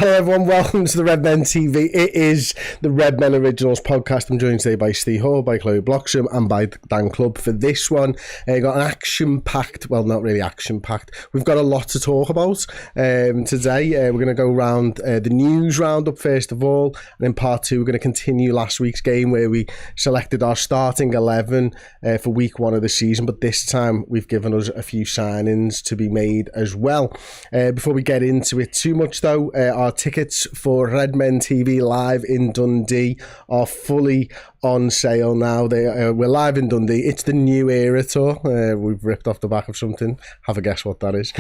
Hello everyone, welcome to the Redmen TV. It is the Redmen Originals Podcast. I'm joined today by Ste Hoare, by Chloe Bloxam and by Dan Clubbe for this one. Got an action-packed, well not really action-packed, we've got a lot to talk about today. We're going to go around the news roundup first of all, and in part two we're going to continue last week's game where we selected our starting 11 for week one of the season, but this time we've given us a few signings to be made as well. Before we get into it too much though, our tickets for Redmen TV live in Dundee are fully on sale now. We're live in Dundee. It's the New Era tour. We've ripped off the back of something. Have a guess what that is.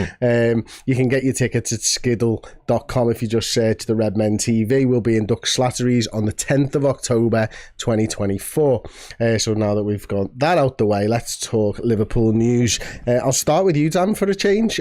You can get your tickets at skiddle.com if you just search the Redmen TV. We'll be in Duck Slattery's on the 10th of October 2024. So now that we've got that out the way, let's talk Liverpool news. I'll start with you, Dan, for a change.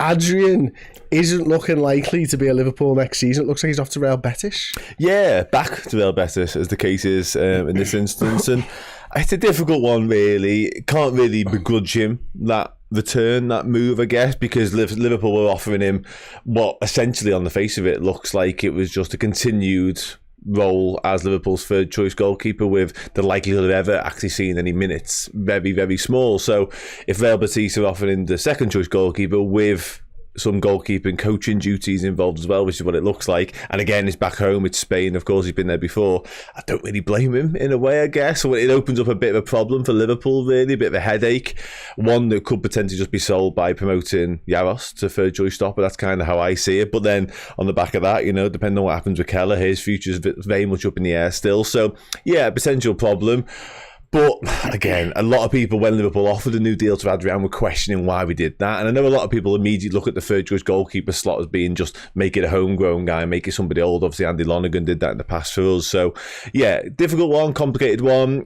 Adrien isn't looking likely to be at Liverpool next season. It looks like he's off to Real Betis. Yeah, back to Real Betis, as the case is in this instance. And it's a difficult one, really. Can't really begrudge him that return, that move, I guess, because Liverpool were offering him what essentially on the face of it looks like it was just a continued role as Liverpool's third choice goalkeeper, with the likelihood of ever actually seeing any minutes very, very small. So if Real Betis are offering the second choice goalkeeper with some goalkeeping coaching duties involved as well, which is what it looks like, and again it's back home, it's Spain, of course, he's been there before, I don't really blame him in a way, I guess. So it opens up a bit of a problem for Liverpool, really, a bit of a headache, one that could potentially just be solved by promoting Jaros to third choice stopper. That's kind of how I see it. But then on the back of that, you know, depending on what happens with Keller, his future's very much up in the air still. So yeah, potential problem. But again, a lot of people, when Liverpool offered a new deal to Adrien, were questioning why we did that. And I know a lot of people immediately look at the third choice goalkeeper slot as being just make it a homegrown guy, make it somebody old. Obviously, Andy Lonergan did that in the past for us. So yeah, difficult one, complicated one.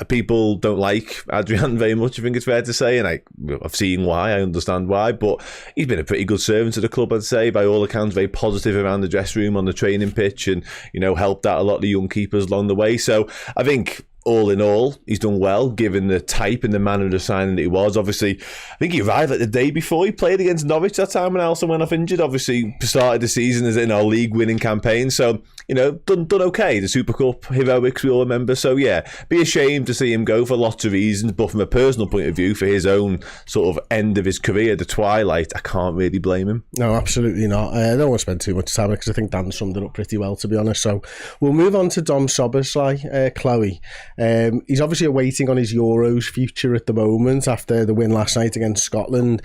People don't like Adrien very much, I think it's fair to say. And I've seen why, I understand why. But he's been a pretty good servant to the club, I'd say. By all accounts, very positive around the dressing room, on the training pitch, and, you know, helped out a lot of the young keepers along the way. So I think, all in all, he's done well, given the type and the manner of the signing that he was. Obviously, I think he arrived like the day before he played against Norwich that time when Alisson went off injured. Obviously, started the season as in our league-winning campaign. So, you know, done okay. The Super Cup heroics we all remember. So, yeah, be ashamed to see him go for lots of reasons. But from a personal point of view, for his own sort of end of his career, the twilight, I can't really blame him. No, absolutely not. I don't want to spend too much time because I think Dan summed it up pretty well, to be honest. So we'll move on to Dom Szoboszlai, Chloe. He's obviously awaiting on his Euros future at the moment after the win last night against Scotland.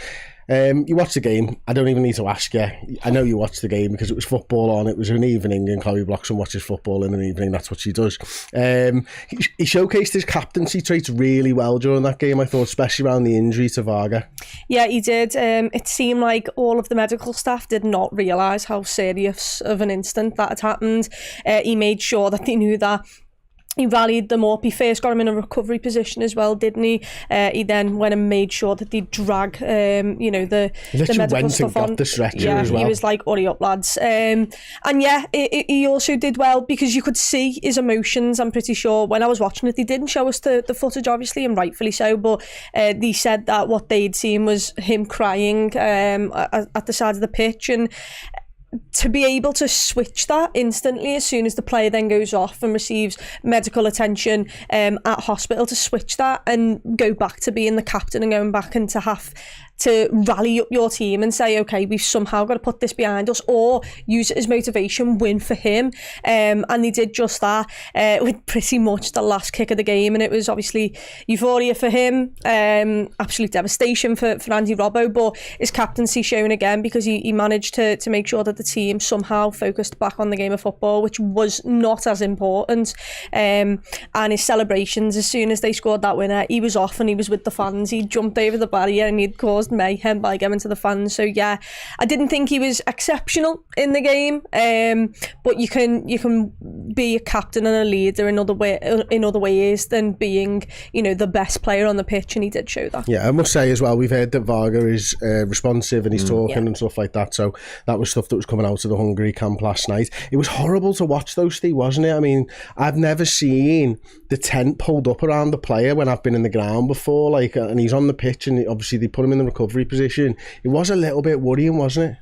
You watched the game. I don't even need to ask you. I know you watched the game because it was football on. It was an evening, and Chloe Bloxam watches football in an evening. That's what she does. He showcased his captaincy traits really well during that game, I thought, especially around the injury to Varga. Yeah, he did. It seemed like all of the medical staff did not realise how serious of an incident that had happened. He made sure that they knew that. He rallied them up. He first got him in a recovery position as well, didn't he? He then went and made sure that they drag, you know, the medical stuff on. The stretcher as well. He was like, hurry up, lads. And yeah, he also did well because you could see his emotions. I'm pretty sure when I was watching it, they didn't show us the footage, obviously, and rightfully so, but they said that what they'd seen was him crying at the side of the pitch. And to be able to switch that instantly as soon as the player then goes off and receives medical attention at hospital, to switch that and go back to being the captain and going back and to have to rally up your team and say, okay, we've somehow got to put this behind us, or use it as motivation, win for him. And they did just that with pretty much the last kick of the game. And it was obviously euphoria for him, absolute devastation for Andy Robbo, but his captaincy shown again because he managed to make sure that the team somehow focused back on the game of football, which was not as important. And his celebrations, as soon as they scored that winner, he was off and he was with the fans. He jumped over the barrier and he'd caused mayhem by going to the fans. So yeah, I didn't think he was exceptional in the game, but you can be a captain and a leader in other ways than being, you know, the best player on the pitch, and he did show that. Yeah, I must say as well, we've heard that Varga is responsive and he's talking and stuff like that, so that was stuff that was coming out of the Hungary camp last night. It was horrible to watch though, Steve, wasn't it? I mean, I've never seen the tent pulled up around the player when I've been in the ground before, like, and he's on the pitch and obviously they put him in the recovery position. It was a little bit worrying, wasn't it?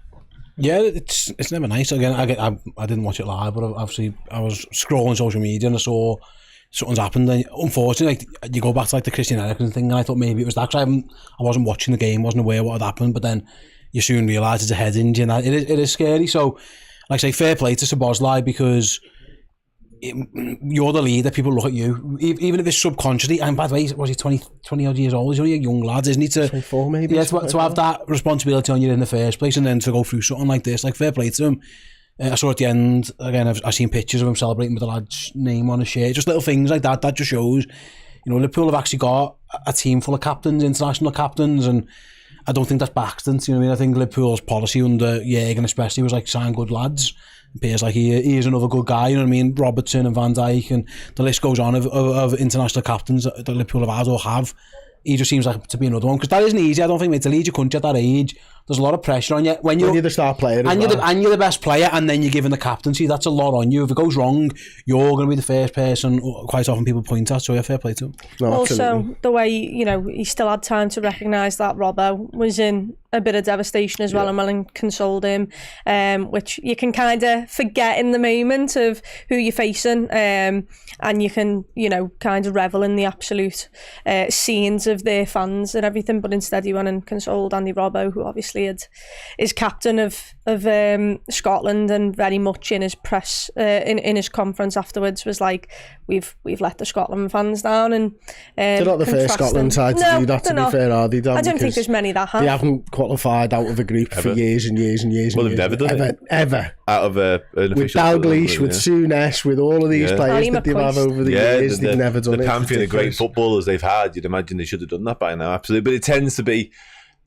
Yeah, it's never nice. Again, I didn't watch it live, but obviously I was scrolling social media and I saw something's happened. And unfortunately, you go back to like the Christian Eriksen thing, and I thought maybe it was that because I wasn't watching the game, wasn't aware what had happened. But then you soon realise it's a head injury, and it is scary. So, like I say, fair play to Szoboszlai because you're the leader. People look at you, even if it's subconsciously. And by the way, was he 20 odd years old? He's only a young lad, isn't he? 24 maybe. Yeah, to have that responsibility on you in the first place, and then to go through something like this, like fair play to him. I saw at the end again. I've seen pictures of him celebrating with the lad's name on his shirt. Just little things like that. That just shows, Liverpool have actually got a team full of captains, international captains, and I don't think that's by accident. You know what I mean? I think Liverpool's policy under Jürgen especially was like sign good lads. It appears like he is another good guy. You know what I mean? Robertson and Van Dijk, and the list goes on of international captains that Liverpool have had or have. He just seems like to be another one because that isn't easy. I don't think, mate, to lead your country at that age. There's a lot of pressure on you when you're the star player, and you're the best player, and then you're given the captaincy. That's a lot on you. If it goes wrong, you're going to be the first person. Quite often, people point at. So yeah, fair play to him. No, also, the way he still had time to recognise that Robbo was in a bit of devastation as well, and consoled him, which you can kind of forget in the moment of who you're facing, and you can kind of revel in the absolute scenes of their fans and everything. But instead, he went and consoled Andy Robbo, who obviously is captain of Scotland, and very much in his press in his conference afterwards was like, we've let the Scotland fans down, and they're not the first Scotland side to do that, to be fair, are they? I don't think there's many that have. They haven't qualified out of a group for years and years and years. Well, they've never done it ever out of an official. With Dalglish, with Souness, with all of these players that they've had over the years, they've never done it. The pantheon of great footballers they've had, you'd imagine they should have done that by now, absolutely. But it tends to be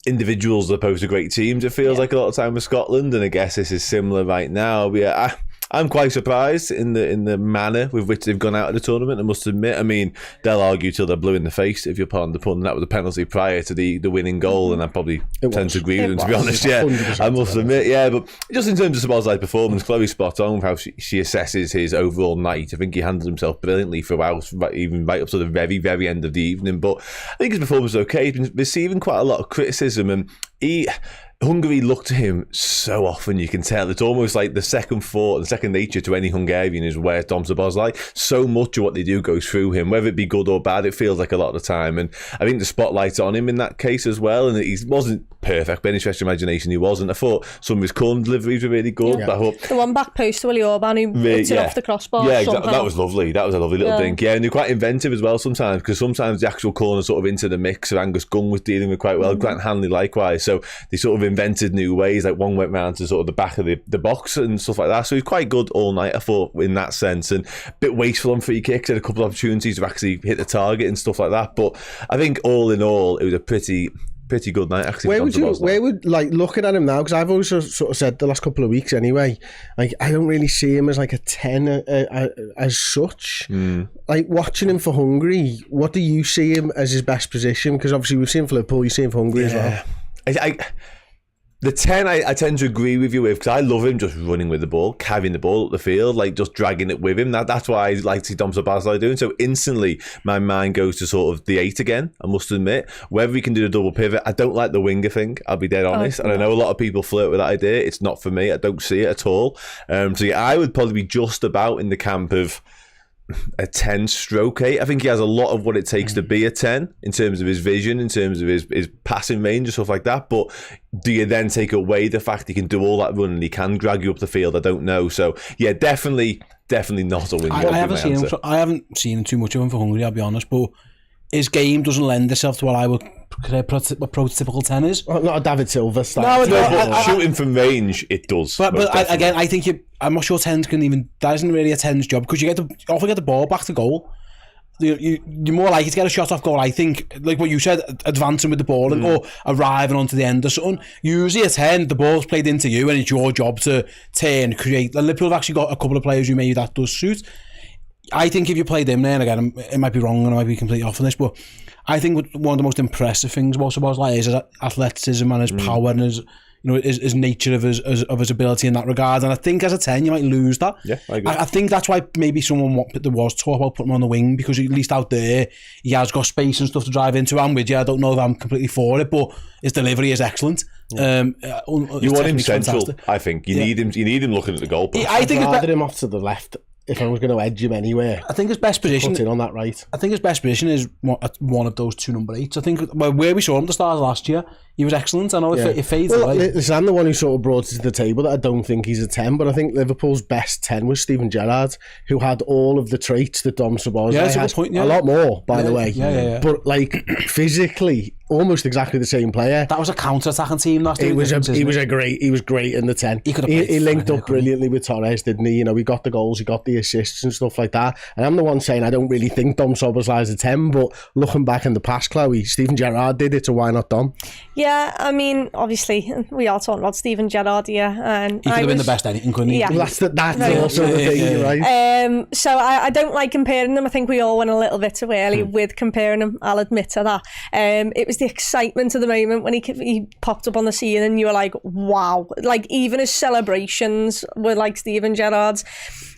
individuals as opposed to great teams, it feels like a lot of time with Scotland, and I guess this is similar right now. But yeah, I'm quite surprised in the manner with which they've gone out of the tournament, I must admit. I mean, they'll argue till they're blue in the face, if you're pardon the pun, that was a penalty prior to the winning goal, and I probably tend to agree with them, to be honest. Yeah, I must admit, yeah. But just in terms of Szoboszlai's performance, Chloe's spot on with how she assesses his overall night. I think he handled himself brilliantly throughout, even right up to the very, very end of the evening. But I think his performance was okay. He's been receiving quite a lot of criticism, and Hungary look to him so often, you can tell. It's almost like the second thought and second nature to any Hungarian is where's Dom Szoboszlai. So much of what they do goes through him, whether it be good or bad, it feels like a lot of the time. And I think the spotlight's on him in that case as well. And he wasn't perfect, by any stretch of imagination he wasn't. I thought some of his corner deliveries were really good. Yeah. But I hope the one back post to Willie Orban who hits it off the crossbar. Yeah, exactly. That was lovely. That was a lovely little thing. Yeah, and they're quite inventive as well sometimes, because sometimes the actual corner sort of into the mix of Angus Gunn was dealing with quite well. Grant Hanley likewise. So they sort of invented new ways. Like one went round to sort of the back of the box and stuff like that. So he's quite good all night, I thought, in that sense, and a bit wasteful on free kicks. Had a couple of opportunities to actually hit the target and stuff like that. But I think all in all, it was a pretty good night. Actually, where would like looking at him now? Because I've always sort of said the last couple of weeks anyway. Like I don't really see him as like a 10 as such. Like watching him for Hungary, what do you see him as his best position? Because obviously we've seen for Liverpool, you see him for Hungary as well. The 10 I tend to agree with you with, because I love him just running with the ball, carrying the ball up the field, like just dragging it with him. That's why I like to see Dom Szoboszlai doing. So instantly my mind goes to sort of the 8 again, I must admit. Whether he can do the double pivot, I don't like the winger thing, I'll be dead honest. And I know a lot of people flirt with that idea. It's not for me. I don't see it at all. So yeah, I would probably be just about in the camp of a 10/8. I think he has a lot of what it takes to be a 10 in terms of his vision, in terms of his passing range and stuff like that. But do you then take away the fact he can do all that run and he can drag you up the field? I don't know. So yeah, definitely not a win. I haven't seen too much of him for Hungary, I'll be honest, but his game doesn't lend itself to what I would a prototypical 10 is. Well, not a David Silva style. But shooting from range, it does. But I think I'm not sure 10s can even. That isn't really a 10's job, because you often get the ball back to goal. You're more likely to get a shot off goal, I think, like what you said, advancing with the ball or arriving onto the end or something. Usually a 10, the ball's played into you and it's your job to turn, create. And Liverpool have actually got a couple of players who maybe that does suit. I think if you play them there, and again, it might be wrong and I might be completely off on this, but I think one of the most impressive things about Szoboszlai is his athleticism and his power and his his nature of his ability in that regard. And I think as a 10, you might lose that. Yeah, I agree. I think that's why maybe there was talk about putting him on the wing, because at least out there he has got space and stuff to drive into. I'm with you. I don't know if I'm completely for it, but his delivery is excellent. You want him central, fantastic. I think. You need him looking at the goal post. I'd rather him off to the left if I was going to edge him anywhere. I think his best position... Put in on that right. I think his best position is one of those two number 8s. I think where we saw him at the start of last year, he was excellent. I know it fades away. Listen, I'm the one who sort of brought it to the table that I don't think he's a 10, but I think Liverpool's best 10 was Steven Gerrard, who had all of the traits that Dom Szoboszlai has. A lot more, by the way. Yeah. But like physically, almost exactly the same player. That was a counter-attacking team last year. He was great in the 10. He linked up brilliantly with Torres, didn't he? You know, he got the goals, he got the assists and stuff like that. And I'm the one saying I don't really think Dom Szoboszlai is a 10, but looking back in the past, Chloe, Steven Gerrard did it, so why not Dom? Yeah, I mean, obviously, we are talking about Steven Gerrard here. And he could have been the best anything, couldn't he? Yeah. Well, that's also the thing, you're right. So I don't like comparing them. I think we all went a little bit too early with comparing them. I'll admit to that. It was the excitement of the moment when he popped up on the scene and you were like, wow. Like, even his celebrations were like Steven Gerrard's.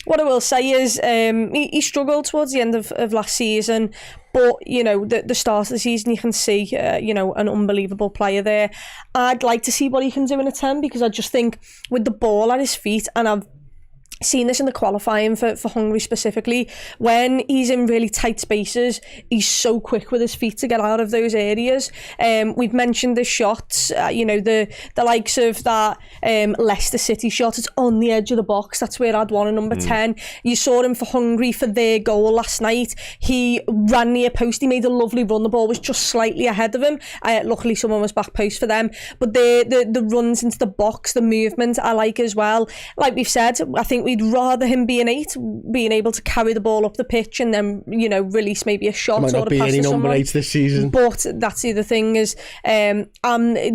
What I will say is he struggled towards the end of last season, but, you know, the start of the season, you can see, you know, an unbelievable player there. I'd like to see what he can do in a 10, because I just think with the ball at his feet, and I've seen this in the qualifying for Hungary specifically, when he's in really tight spaces, he's so quick with his feet to get out of those areas. We've mentioned the shots, you know, the likes of that Leicester City shot. It's on the edge of the box. That's where I'd want a number 10. You saw him for Hungary for their goal last night. He ran near post. He made a lovely run. The ball was just slightly ahead of him. Luckily, someone was back post for them. But the runs into the box, the movement, I like as well. Like we've said, I think we'd rather him be an 8, being able to carry the ball up the pitch and then, you know, release maybe a shot or a pass to someone. There might not be any number 8s this season. But that's the other thing is, there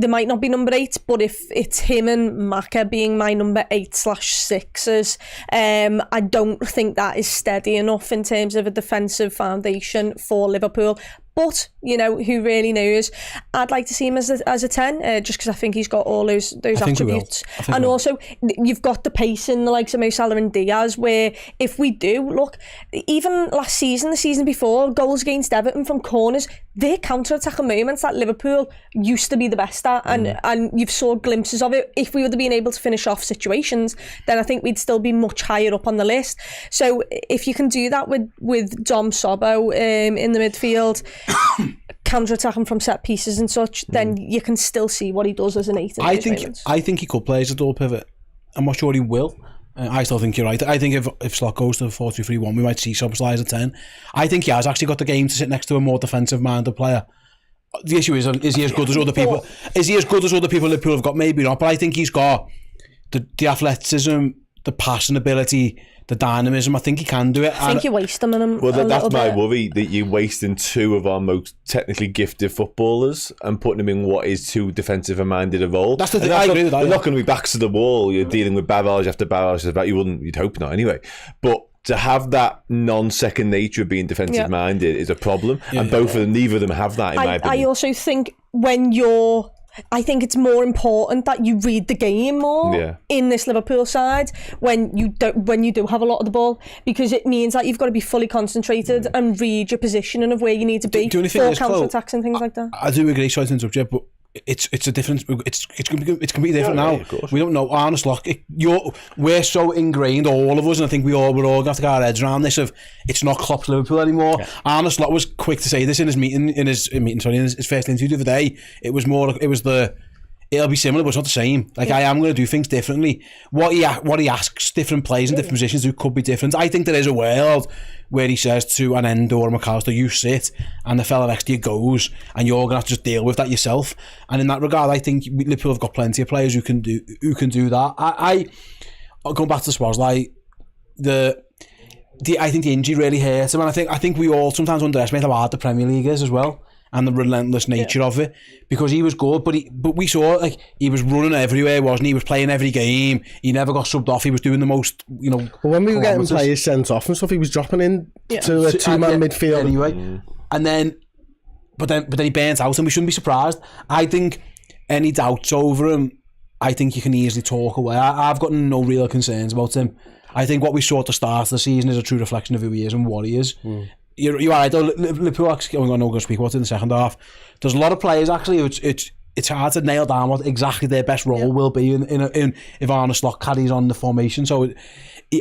might not be number 8, but if it's him and Maka being my number 8/6s, I don't think that is steady enough in terms of a defensive foundation for Liverpool. But, you know, who really knows? I'd like to see him as a 10, just because I think he's got all those attributes. And also, you've got the pace in the likes of Mo Salah and Diaz, where if we do, look, even last season, the season before, goals against Everton from corners, they're counter-attacking moments that Liverpool used to be the best at, and you've saw glimpses of it. If we would have been able to finish off situations, then I think we'd still be much higher up on the list. So if you can do that with Dom Sobo in the midfield, counter-attacking from set pieces and such, then you can still see what he does as an 8. I think he could play as a dual pivot. I'm not sure he will. I still think you're right. I think if Slot goes to 4-2-3-1, we might see Szoboszlai as a 10. I think he has actually got the game to sit next to a more defensive-minded player. The issue is he as good as other people? Is he as good as other people Liverpool have got? Maybe not, but I think he's got the athleticism, the passing ability, the dynamism. I think he can do it. I think you waste him in him. Well, that's my worry, that you're wasting 2 of our most technically gifted footballers and putting them in what is too defensive and minded a role. That's the thing. I agree with that. They're not going to be backs to the wall. You're dealing with barrage after barrage. You'd hope not anyway. But to have that non-second nature of being defensive minded is a problem, and neither of them have that. In my opinion, I also think I think it's more important that you read the game more in this Liverpool side when you do have a lot of the ball, because it means that you've got to be fully concentrated and read your positioning of where you need to be for counter-attacks and things like that. I do agree, sorry to interrupt you, but it's a different. It's completely different now. We don't know. Arne Slot, we're so ingrained, all of us, and I think we're all going to have to get our heads around this of it's not Klopp's Liverpool anymore. Yeah. Arne Slot was quick to say this in his first interview the other day. It'll be similar, but it's not the same. Like, I am going to do things differently. What he asks different players in different positions who could be different. I think there is a world where he says to an Endo or McAllister, you sit, and the fella next to you goes, and you're going to have to just deal with that yourself. And in that regard, I think Liverpool have got plenty of players who can do that. I going back to Szoboszlai, I think the injury really hurt him, and I think we all sometimes underestimate how hard the Premier League is as well, and the relentless nature of it, because he was good, but we saw, like, he was running everywhere, wasn't he? He was playing every game. He never got subbed off. He was doing the most, Well, when we were getting players sent off and stuff, he was dropping in to a 2-man midfield anyway. And then he burnt out, and we shouldn't be surprised. I think any doubts over him I think you can easily talk away. I've got no real concerns about him. I think what we saw at the start of the season is a true reflection of who he is and what he is. You're right, though. Liverpool actually, I'm going to speak about it in the second half. There's a lot of players, actually, it's hard to nail down what exactly their best role will be in if Arne Slot carries on the formation. So,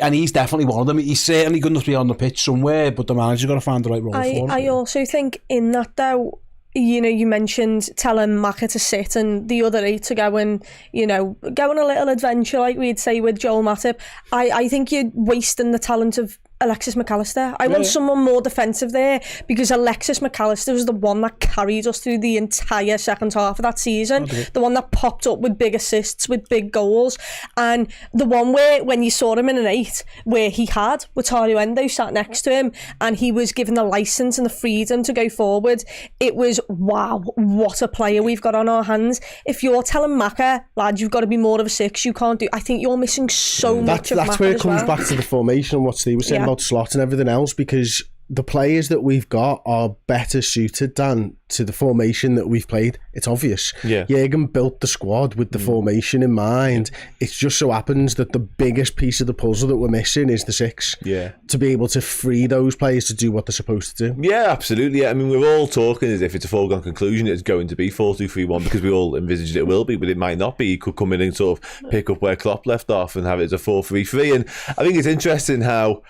and he's definitely one of them. He's certainly good enough to be on the pitch somewhere, but the manager's got to find the right role for him. I also think in that, though, you know, you mentioned telling Maka to sit and the other 8 to go and, you know, go on a little adventure, like we'd say with Joel Matip. I think you're wasting the talent of Alexis McAllister. I want someone more defensive there, because Alexis McAllister was the one that carried us through the entire second half of that season. The one that popped up with big assists, with big goals, and the one where when you saw him in an 8 where he had Wataru Endo sat next to him and he was given the licence and the freedom to go forward, it was, wow, what a player we've got on our hands. If you're telling Maka, lad, you've got to be more of a 6, you can't do, I think you're missing so much of Maka. That's where it comes back to the formation and what Steve was saying about Slot and everything else, because the players that we've got are better suited than to the formation that we've played. It's obvious. Jürgen built the squad with the formation in mind. It just so happens that the biggest piece of the puzzle that we're missing is the 6. To be able to free those players to do what they're supposed to do. Yeah, absolutely. I mean, we're all talking as if it's a foregone conclusion it's going to be 4-2-3-1 because we all envisaged it will be, but it might not be. He could come in and sort of pick up where Klopp left off and have it as a 4-3-3. And I think it's interesting how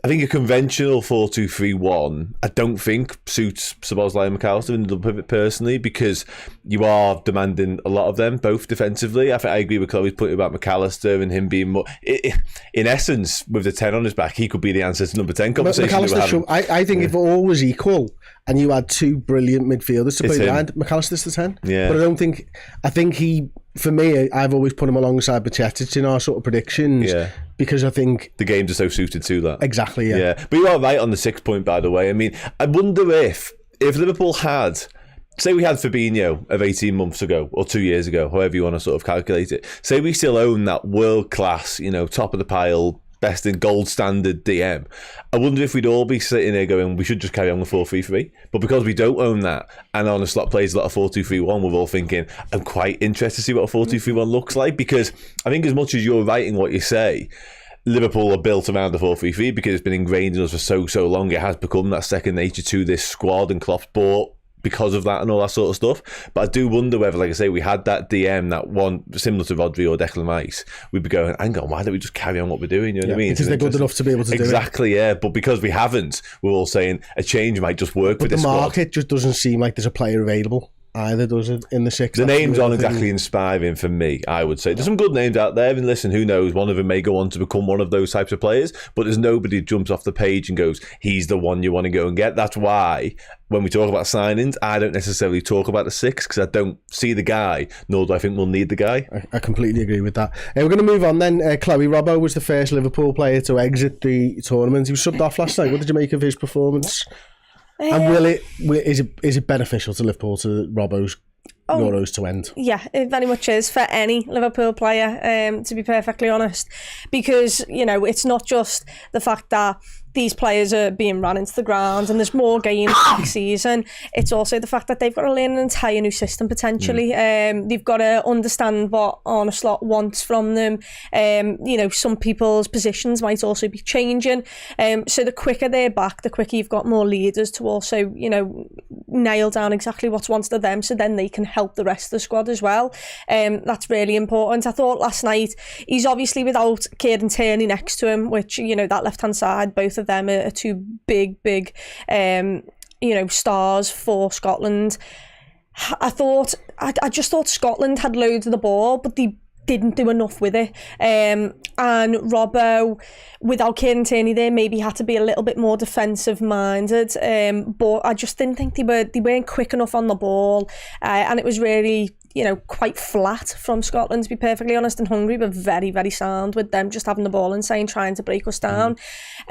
I think a conventional 4-2-3-1 I don't think suits Szoboszlai and McAllister in the double pivot personally, because you are demanding a lot of them both defensively. I think I agree with Chloe's point about McAllister and him being more in essence with the 10 on his back, he could be the answer to number 10 conversation. I think if all was equal and you had 2 brilliant midfielders to play behind, McAllister's the 10. But I think he, for me, I've always put him alongside Bajcetic in our sort of predictions, because I think the games are so suited to that. Exactly, But you are right on the 6 point, by the way. I mean, I wonder if Liverpool had, say we had Fabinho of 18 months ago or 2 years ago, however you want to sort of calculate it, say we still own that world class, you know, top of the pile, best in gold standard DM. I wonder if we'd all be sitting there going, we should just carry on with 4-3-3. But because we don't own that, and Arne Slot plays a lot of 4-2-3-1, we're all thinking, I'm quite interested to see what a 4-2-3-1 looks like, because I think as much as you're right in what you say, Liverpool are built around the 4-3-3 because it's been ingrained in us for so long. It has become that second nature to this squad, and Klopp's bought because of that and all that sort of stuff. But I do wonder whether, like I say, we had that DM, that one similar to Rodri or Declan Rice, we'd be going, hang on, why don't we just carry on what we're doing? You know what I mean? Because they're good enough to be able to do it. Exactly, yeah. But because we haven't, we're all saying a change might just work for this squad. But the market just doesn't seem like there's a player available either, does it, in the 6? The names aren't exactly inspiring for me, I would say. There's some good names out there, and listen, who knows, one of them may go on to become one of those types of players, but there's nobody who jumps off the page and goes, he's the one you want to go and get. That's why when we talk about signings, I don't necessarily talk about the 6, because I don't see the guy, nor do I think we'll need the guy. I completely agree with that. We're going to move on then. Chloe, Robbo was the first Liverpool player to exit the tournament. He was subbed off last night. What did you make of his performance? And is it beneficial to Liverpool to Robbo's Euros to end? Yeah, it very much is for any Liverpool player, to be perfectly honest, because, you know, it's not just the fact that these players are being run into the ground and there's more games next season. It's also the fact that they've got to learn an entire new system potentially. They've got to understand what Arne Slot wants from them. You know, some people's positions might also be changing. So the quicker they're back, the quicker you've got more leaders to also, you know, nail down exactly what's wanted of them, so then they can help the rest of the squad as well. That's really important. I thought last night, he's obviously without Kieran Tierney next to him, which, you know, that left-hand side, both of them are 2 big, you know, stars for Scotland. I just thought Scotland had loads of the ball, but they didn't do enough with it. And Robbo, without Kieran Tierney there, maybe had to be a little bit more defensive minded. But I just didn't think they weren't quick enough on the ball. And it was really, you know, quite flat from Scotland, to be perfectly honest. And Hungary were very, very sound with them just having the ball inside, trying to break us down.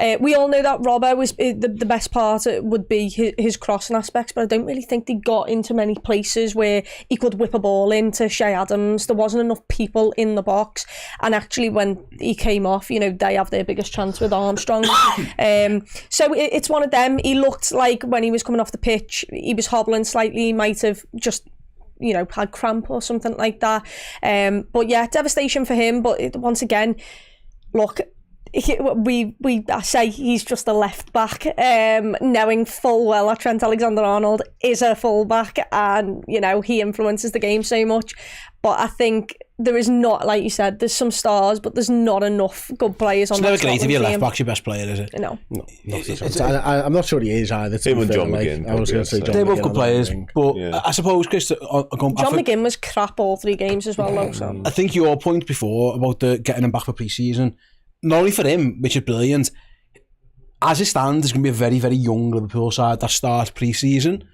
We all know that Robbo was the best part would be his crossing aspects, but I don't really think they got into many places where he could whip a ball into Shea Adams. There wasn't enough people in the box, and actually when he came off, you know, they have their biggest chance with Armstrong. So it's one of them. He looked like when he was coming off the pitch, he was hobbling slightly. He might have just had cramp or something like that. But yeah, devastation for him. But once again, look, I say he's just a left back, knowing full well that Trent Alexander-Arnold is a full back, and he influences the game so much. But I think there is not, like you said, there's some stars, but there's not enough good players on that. It's never great if your left back's your best player, is it? No. I'm not sure he is either. Him and John McGinn. I was going to say John They're McGinn, both good players, but I suppose, Chris, John McGinn was crap all 3 games as well, though. So. I think your point before about getting him back for pre-season, not only for him, which is brilliant, as it stands, there's going to be a very, very young Liverpool side that starts pre-season.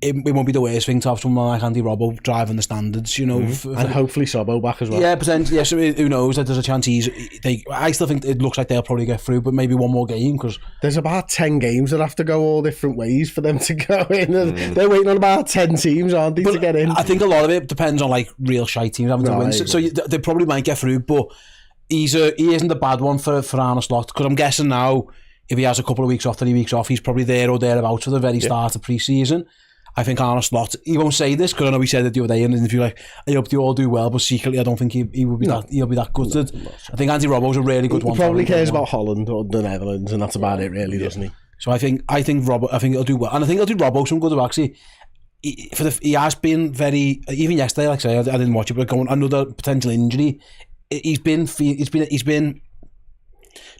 It won't be the worst thing to have someone like Andy Robbo driving the standards, and hopefully Szobo back as well. Yeah, potentially. Yeah, so who knows? There's a chance I still think it looks like they'll probably get through, but maybe one more game, because there's about 10 games that have to go all different ways for them to go in. They're waiting on about 10 teams, aren't they, to get in? I think a lot of it depends on like real shite teams having to win. So they probably might get through, but he isn't a bad one for Arne Slot, because I'm guessing now if he has a couple of weeks off, 3 weeks off, he's probably there or thereabouts for the very start of pre-season. I think Arne Slot, he won't say this because I know he said it the other day in an interview, like, I hope they all do well, but secretly I don't think he will be he'll be that gutted. I think Andy Robbo's a really good one. He probably cares about Holland or the Netherlands, and that's about it, really, doesn't he? So I think he'll do well, and I think he'll do Robbo some good. Actually, he has been very, even yesterday, like I say, I didn't watch it, but going another potential injury, he's been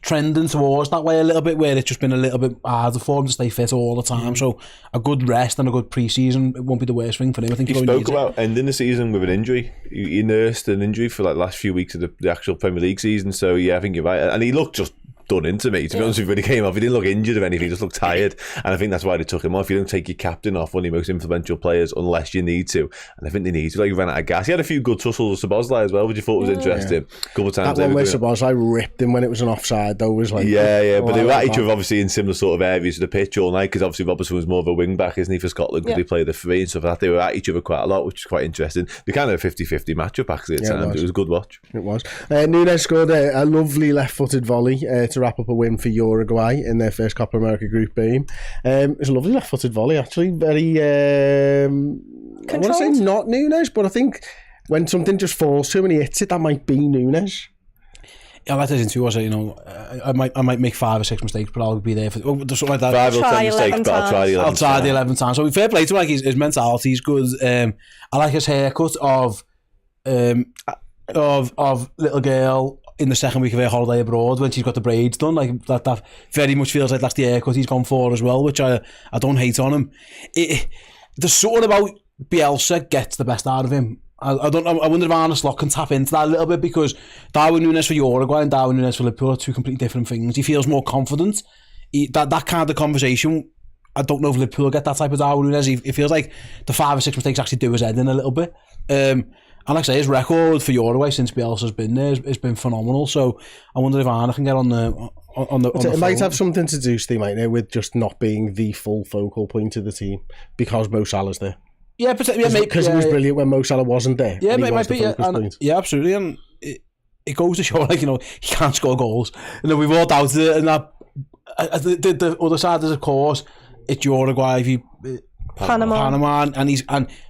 trending towards that way a little bit, where it's just been a little bit harder for him to stay fit all the time. So a good rest and a good pre-season, it won't be the worst thing for him. I think he spoke about ending the season with an injury. He nursed an injury for like the last few weeks of the actual Premier League season. So yeah, I think you're right. And he looked just done into me, to be honest with you, when he came off. He didn't look injured or anything, he just looked tired, and I think that's why they took him off. You don't take your captain off, one of your most influential players, unless you need to, and I think they need to. Like, he ran out of gas. He had a few good tussles with Szoboszlai as well, which you thought was interesting. A couple of times. That one where Szoboszlai ripped him when it was an offside, though, was like... but they were at each other, obviously, in similar sort of areas of the pitch all night, because obviously Robertson was more of a wing-back, isn't he, for Scotland, because they played the 3 and stuff like that. They were at each other quite a lot, which is quite interesting. They kind of a 50-50 matchup, actually, at times. It was a good watch. It was. Nunez scored a lovely left-footed volley to wrap up a win for Uruguay in their first Copa America Group B. It was a lovely left-footed volley, actually. Very, I want to say not Nunez, but I think when something just falls to him and he hits it, that might be Nunez. Yeah, like this interview was, I might make 5 or 6 mistakes, but I'll be there for something like that. 5 or 10 mistakes, but I'll try the 11 times. So fair play to him, like his mentality is good. I like his haircut of little girl in the second week of her holiday abroad when she's got the braids done. Like that very much feels like that's the haircut he's gone for as well, which I don't hate on him. The sort about Bielsa gets the best out of him. I wonder if Arne Slot can tap into that a little bit, because Darwin Nunez for Uruguay and Darwin Nunez for Liverpool are 2 completely different things. He feels more confident. That kind of conversation, I don't know if Liverpool get that type of Darwin Nunez. It feels like the 5 or 6 mistakes actually do his head in a little bit. And like I say, his record for Uruguay since Bielsa's been there has been phenomenal. So I wonder if Arne can get on the it might have something to do, Steve, with just not being the full focal point of the team because Mo Salah's there. Yeah, because it was brilliant when Mo Salah wasn't there. Yeah, it might be. Yeah, absolutely. And it goes to show, he can't score goals. We've all doubted it, and that the other side is, of course, it's Uruguay. If you Panama, and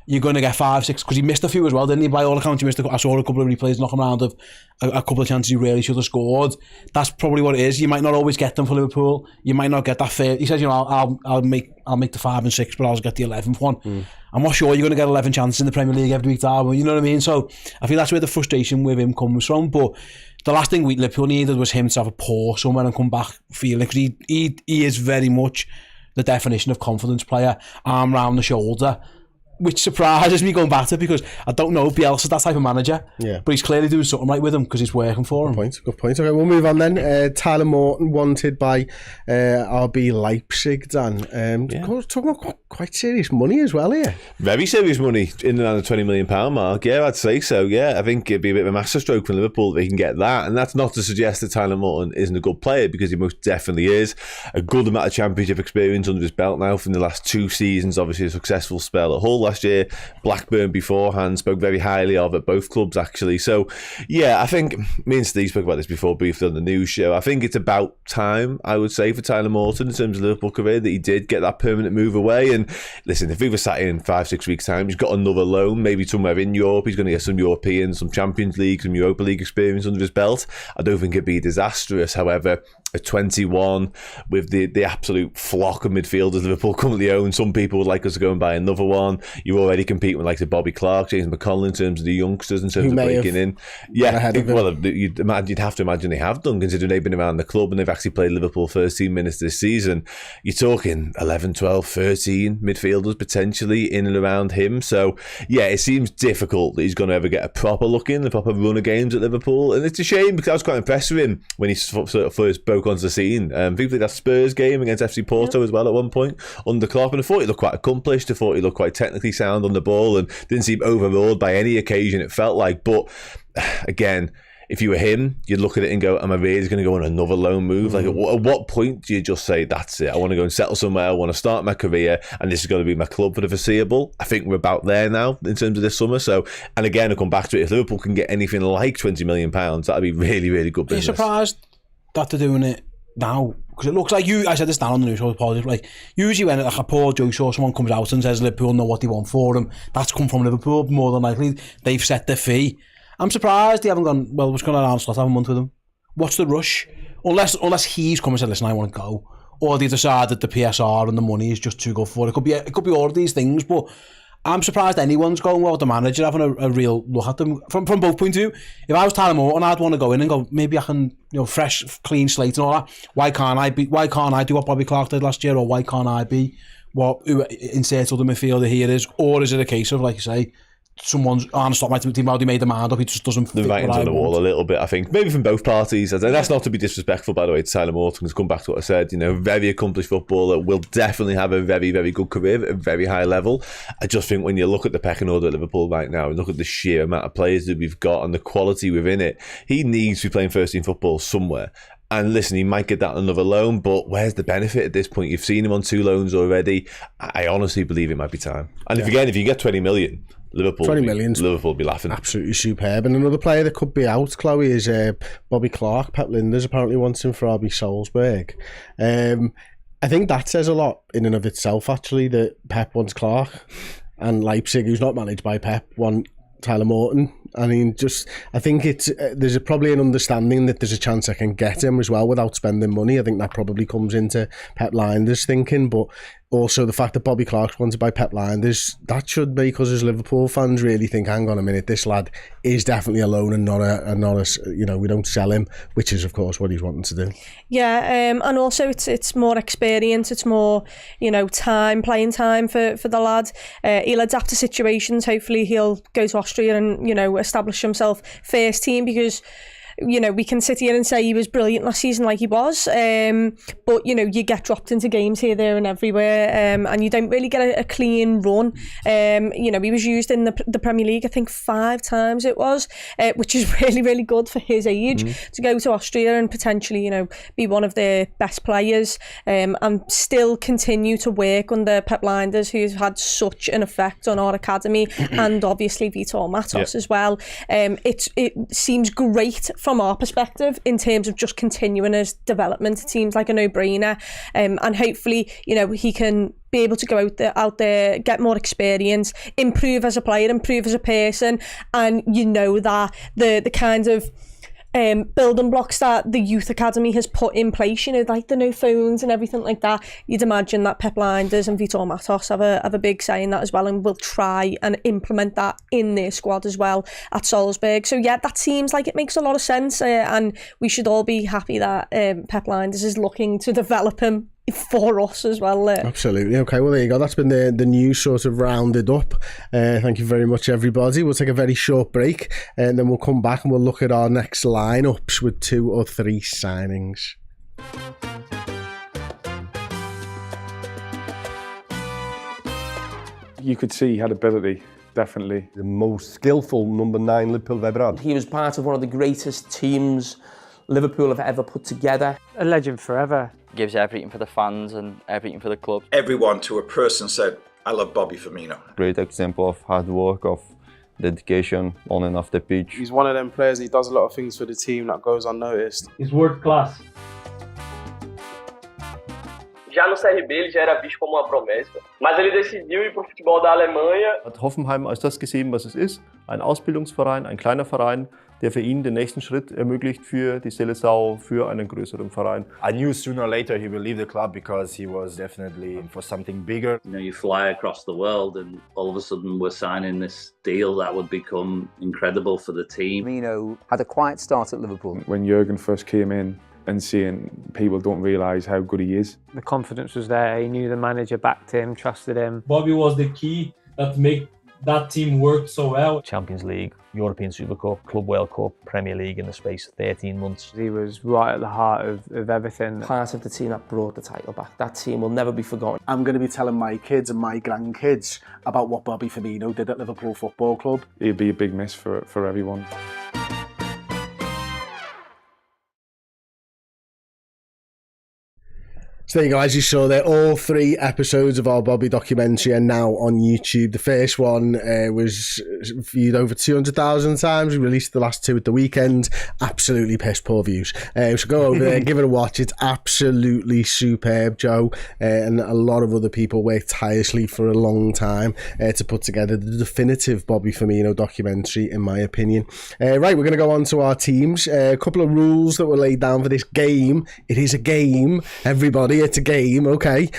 you're going to get 5, 6, because he missed a few as well, didn't he? By all accounts, I saw a couple of replays knocking around of a couple of chances he really should have scored. That's probably what it is. You might not always get them for Liverpool. You might not get that fair. He says, I'll make the 5 and 6, but I'll get the 11th one. I'm not sure you're going to get 11 chances in the Premier League every week, Darwin. You know what I mean? So I think that's where the frustration with him comes from. But the last thing Liverpool needed was him to have a pause somewhere and come back feeling, because he is very much the definition of confidence player, arm round the shoulder, which surprises me going back to, because I don't know if Bielsa's that type of manager, but he's clearly doing something right with him because it's working for him. Good point. Okay, we'll move on then. Tyler Morton wanted by RB Leipzig, Dan. Talking about quite serious money as well here. Very serious money, in and around the £20 million mark. Yeah, I'd say so. Yeah, I think it'd be a bit of a masterstroke for Liverpool if they can get that. And that's not to suggest that Tyler Morton isn't a good player, because he most definitely is. A good amount of championship experience under his belt now from the last 2 seasons. Obviously a successful spell at Hull last year. Blackburn beforehand spoke very highly of at both clubs, actually. So, yeah, I think me and Steve spoke about this before briefly on the news show. I think it's about time, I would say, for Tyler Morton in terms of Liverpool career that he did get that permanent move away. And listen, if he was sat here in 5-6 weeks' time, he's got another loan, maybe somewhere in Europe. He's going to get some European, some Champions League, some Europa League experience under his belt. I don't think it'd be disastrous. However, at 21, with the absolute flock of midfielders Liverpool currently own, some people would like us to go and buy another one. You're already competing with like Bobby Clark, James McConnell in terms of the youngsters, in terms of breaking in. Yeah, well, you'd have to imagine they have done, considering they've been around the club and they've actually played Liverpool first team minutes this season. You're talking 11, 12, 13 midfielders potentially in and around him. So, yeah, it seems difficult that he's going to ever get a proper look in, a proper run of games at Liverpool. And it's a shame because I was quite impressed with him when he sort of first broke onto the scene. People did that Spurs game against FC Porto as well at one point under Klopp, and I thought he looked quite accomplished. I thought he looked quite technically sound on the ball and didn't seem overawed by any occasion, it felt like. But again, if you were him, you'd look at it and go, am I really going to go on another loan move? Like, at what point do you just say, that's it, I want to go and settle somewhere, I want to start my career, and this is going to be my club for the foreseeable? I think we're about there now in terms of this summer. So, and again, I'll come back to it, if Liverpool can get anything like £20 million, that'd be really, really good business. Are you surprised that they're doing it now? Because it looks like I said this down on the news, so I apologize. Like, usually when like a poor Joe Shaw, someone comes out and says Liverpool know what they want for them, that's come from Liverpool, more than likely. They've set their fee. I'm surprised they haven't gone, well, what's going on, Arne Slot, have a month with them. What's the rush? Unless he's come and said, listen, I want to go. Or they decide that the PSR and the money is just too good for it. It could be all of these things, but I'm surprised anyone's going well with the manager, having a real look at them from both points of view. If I was Tyler Morton, I'd want to go in and go, maybe I can, fresh, clean slate and all that. Why can't I do what Bobby Clark did last year, or why can't I be what insert other midfielder here is? Or is it a case of, like you say, someone's Arne Slot might have already made the mind up, he just doesn't fit. The writing's on the wall a little bit, I think, maybe from both parties. And that's not to be disrespectful, by the way, to Tyler Morton, to come back to what I said, very accomplished footballer, will definitely have a very, very good career at a very high level. I just think when you look at the pecking order at Liverpool right now and look at the sheer amount of players that we've got and the quality within it, he needs to be playing first team football somewhere. And listen, he might get that on another loan, but where's the benefit at this point? You've seen him on 2 loans already. I honestly believe it might be time. And if you get 20 million, Liverpool will be laughing. Absolutely superb. And another player that could be out, Chloe, is Bobby Clark. Pep Lijnders apparently wants him for RB Salzburg. I think that says a lot in and of itself, actually, that Pep wants Clark and Leipzig, who's not managed by Pep, want Tyler Morton. I mean, I think there's probably an understanding that there's a chance I can get him as well without spending money. I think that probably comes into Pep Lijnders' thinking, but also the fact that Bobby Clark's wanted by Pep Lijnders, that should make us as Liverpool fans really think, hang on a minute, this lad is definitely a loan and not a we don't sell him, which is of course what he's wanting to do. Yeah, and also it's more experience, it's more playing time for the lad. He'll adapt to situations. Hopefully he'll go to Austria and establish himself first team, because we can sit here and say he was brilliant last season, like he was, but you get dropped into games here, there and everywhere, and you don't really get a clean run. He was used in the Premier League, I think 5 times it was, which is really, really good for his age, to go to Austria and potentially be one of their best players, and still continue to work under Pep Lijnders, who's had such an effect on our academy, and obviously Vitor Matos as well. It seems great from our perspective in terms of just continuing his development. It seems like a no-brainer, and hopefully he can be able to go out there, get more experience, improve as a player, improve as a person, and that the kind of building blocks that the youth academy has put in place, like the no phones and everything like that, you'd imagine that Pep Lijnders and Vitor Matos have a big say in that as well, and will try and implement that in their squad as well at Salzburg. So yeah, that seems like it makes a lot of sense, and we should all be happy that Pep Lijnders is looking to develop him for us as well. Absolutely. Okay, well there you go, that's been the news sort of rounded up. Thank you very much, everybody. We'll take a very short break and then we'll come back and we'll look at our next lineups with 2 or 3 signings. You could see he had ability, definitely. The most skillful number 9 Liverpool have ever had. He was part of one of the greatest teams Liverpool have ever put together. A legend forever. Gives everything for the fans and everything for the club. Everyone to a person said, I love Bobby Firmino. Great example of hard work, of dedication on and off the pitch. He's one of them players, he does a lot of things for the team that goes unnoticed. He's world class. Já no CRB ele já era visto como uma promessa, mas ele decidiu ir para o futebol da Alemanha. Hat Hoffenheim als das gesehen, was es ist, ein Ausbildungsverein, ein kleiner Verein, der für ihn den nächsten Schritt ermöglicht für die Seleção, für einen größeren Verein. I knew sooner or later he will leave the club because he was definitely in for something bigger. You know, you fly across the world and all of a sudden we're signing this deal that would become incredible for the team. Firmino had a quiet start at Liverpool. When Jurgen first came in and seeing people don't realise how good he is. The confidence was there, he knew the manager backed him, trusted him. Bobby was the key that made that team work so well. Champions League, European Super Cup, Club World Cup, Premier League in the space of 13 months. He was right at the heart of everything. Part of the team that brought the title back. That team will never be forgotten. I'm going to be telling my kids and my grandkids about what Bobby Firmino did at Liverpool Football Club. He'd be a big miss for everyone. So there you go, as you saw there, all 3 episodes of our Bobby documentary are now on YouTube. The first one was viewed over 200,000 times. We released the last 2 at the weekend. Absolutely piss poor views. So go over there, give it a watch. It's absolutely superb, Joe. And a lot of other people worked tirelessly for a long time to put together the definitive Bobby Firmino documentary, in my opinion. Right, we're going to go on to our teams. A couple of rules that were laid down for this game. It is a game, everybody. It's a game, okay.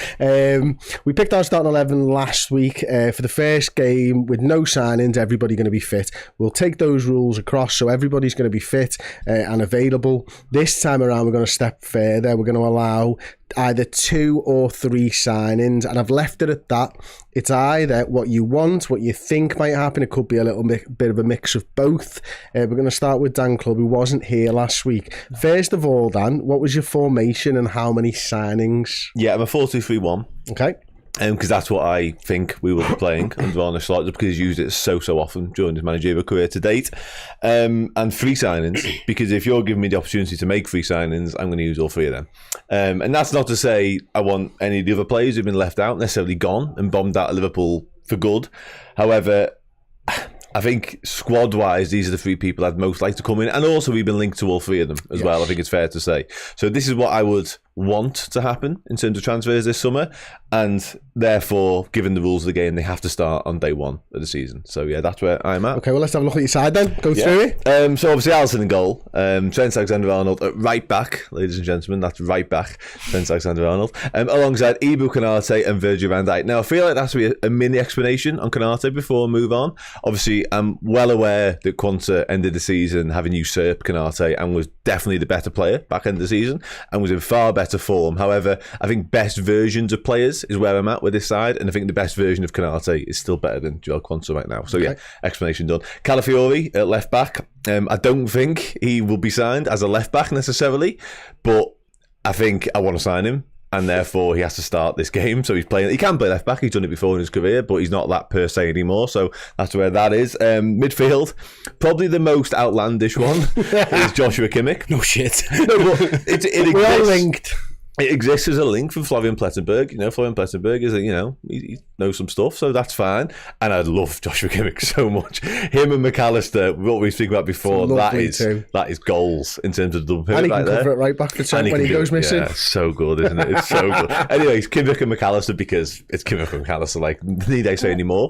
We picked our starting 11 last week for the first game with no signings, everybody going to be fit. We'll take those rules across so everybody's going to be fit and available. This time around we're going to step further. We're going to allow either 2 or 3 signings, and I've left it at that. It's either what you want, what you think might happen. It could be a little bit of a mix of both. We're going to start with Dan Clubbe, who wasn't here last week. First of all, Dan, what was your formation and how many signings? Yeah, I'm a 4-2-3-1. Okay. Because that's what I think we will be playing under Arne Slot, because he's used it so often during his managerial career to date. And 3 signings, because if you're giving me the opportunity to make 3 signings, I'm going to use all 3 of them. And that's not to say I want any of the other players who've been left out necessarily gone and bombed out of Liverpool for good. However, I think squad-wise, these are the 3 people I'd most like to come in. And also, we've been linked to all 3 of them as well, I think it's fair to say. So this is what I would want to happen in terms of transfers this summer. And therefore, given the rules of the game, they have to start on day 1 of the season. So yeah, that's where I'm at. Okay, well, let's have a look at your side then. Go through it. So obviously, Alisson in goal. Trent Alexander-Arnold at right back, ladies and gentlemen. That's right back, Trent Alexander-Arnold. Alongside Ibu Konate and Virgil van Dijk. Now, I feel like that's a mini explanation on Konate before I move on. Obviously, I'm well aware that Quanta ended the season having usurped Konate and was definitely the better player back end of the season and was in far better form. However, I think best versions of players is where I'm at with this side, and I think the best version of Konate is still better than Joel Quanta right now. So yeah, explanation done. Calafiori at left back. I don't think he will be signed as a left back necessarily, but I think I want to sign him, and therefore he has to start this game. So he's playing. He can play left back. He's done it before in his career, but he's not that per se anymore. So that's where that is. Midfield, probably the most outlandish one is Joshua Kimmich. No shit. No, but it exists. We're all linked. It exists as a link from Flavian Plettenberg. You know, Flavian Plettenberg is, he knows some stuff, so that's fine. And I love Joshua Kimmich so much. Him and McAllister, what we speak about before, that is goals in terms of the double pivot. And he can cover it right back for Trent when he goes missing. Yeah, it's so good, isn't it? It's so good. Anyways, Kimmich and McAllister, because it's Kimmich and McAllister. Like, need I say any more?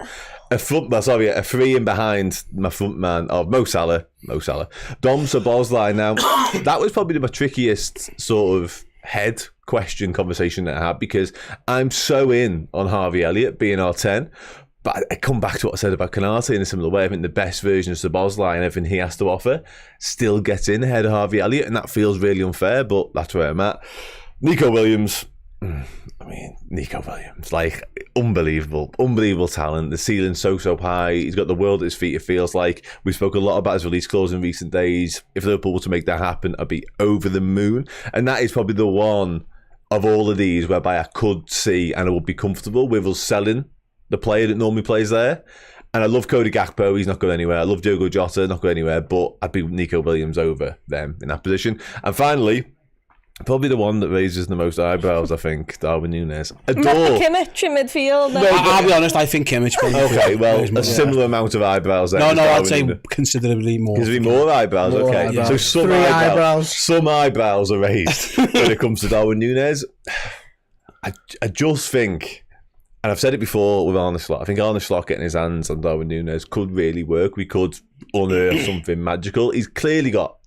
A 3 in behind my front man of Mo Salah. Dom Szoboszlai. Now, that was probably the trickiest sort of head question conversation that I had, because I'm so in on Harvey Elliott being our 10, but I come back to what I said about Konate in a similar way. I think the best version of Szoboszlai and everything he has to offer still gets in ahead of Harvey Elliott, and that feels really unfair, but that's where I'm at. Nico Williams, like, unbelievable talent. The ceiling's so high. He's got the world at his feet, it feels like. We spoke a lot about his release clause in recent days. If Liverpool were to make that happen, I'd be over the moon. And that is probably the one of all of these whereby I could see and I would be comfortable with us selling the player that normally plays there. And I love Cody Gakpo, he's not going anywhere. I love Diogo Jota, not going anywhere, but I'd be Nico Williams over them in that position. And finally, Probably the one that raises the most eyebrows, I think, Darwin Nunez. Kimmich in midfield. I'll be honest, I think Kimmich. Okay, well, a similar amount of eyebrows. No, I'd say considerably more. Considerably more eyebrows. Okay, so some eyebrows are raised when it comes to Darwin Nunez. I just think, and I've said it before with Arne Slot, I think Arne Slot getting his hands on Darwin Nunez could really work. We could unearth something magical. He's clearly got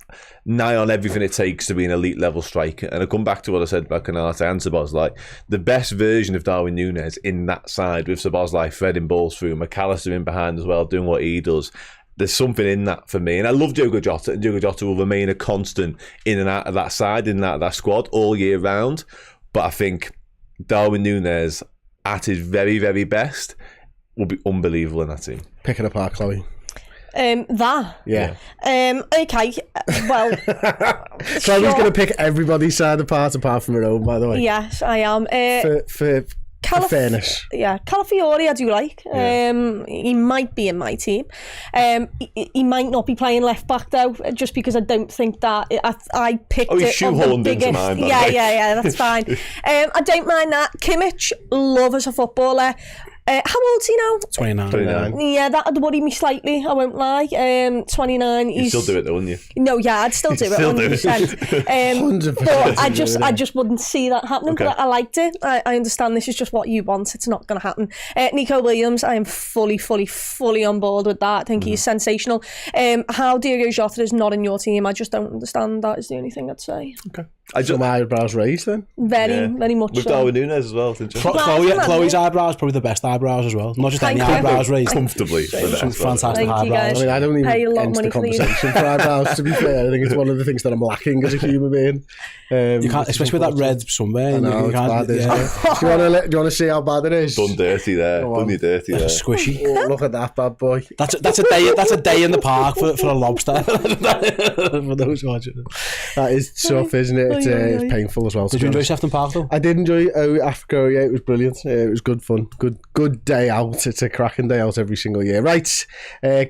nigh on everything it takes to be an elite level striker. And I come back to what I said about Canate and Szoboszlai. The best version of Darwin Nunez in that side, with Szoboszlai threading balls through, McAllister in behind as well, doing what he does. There's something in that for me. And I love Diogo Jota, and Diogo Jota will remain a constant in and out of that side, in and out of that squad all year round. But I think Darwin Nunez at his very, very best will be unbelievable in that team. Pick it apart, Chloe. That? Yeah. Okay, well... Chloe's going to pick everybody's side apart from her own, by the way. Yes, I am. For fairness. Yeah, Calafiori I do like. He might be in my team. He might not be playing left back though, just because I don't think that I picked it on the biggest. Yeah, that's fine. I don't mind that. Kimmich, love as a footballer. How old's he now? 29. Yeah, that'd worry me slightly, I won't lie. 29. You'd still do it though, wouldn't you? No, yeah, I'd still do it, 100%. 100%. But I just wouldn't see that happening. Okay. But I liked it. I understand this is just what you want. It's not going to happen. Nico Williams, I am fully on board with that. I think he's sensational. How Diogo Jota is not in your team, I just don't understand. That is the only thing I'd say. Okay. Some eyebrows raised then? Very much with so. Darwin Nunez as well, didn't you? Chloe's eyebrows probably the best eyebrows as well. Not just any eyebrows raised. Comfortably. Some fantastic eyebrows. I mean, I don't even enter the conversation for eyebrows, to be fair. I think it's one of the things that I'm lacking as a human being. You can't, especially with that red sunburn. I know, it's bad, isn't it? Do you want to see how bad it is? Done dirty there. Done you dirty there. Squishy. Oh, look at that bad boy. That's a day in the park for a lobster. For those watching. That is tough, isn't it? It's painful as well. Did you enjoy Sefton Park though? I did enjoy Africa. Yeah, it was brilliant. It was good fun. Good day out. It's a cracking day out every single year. Right,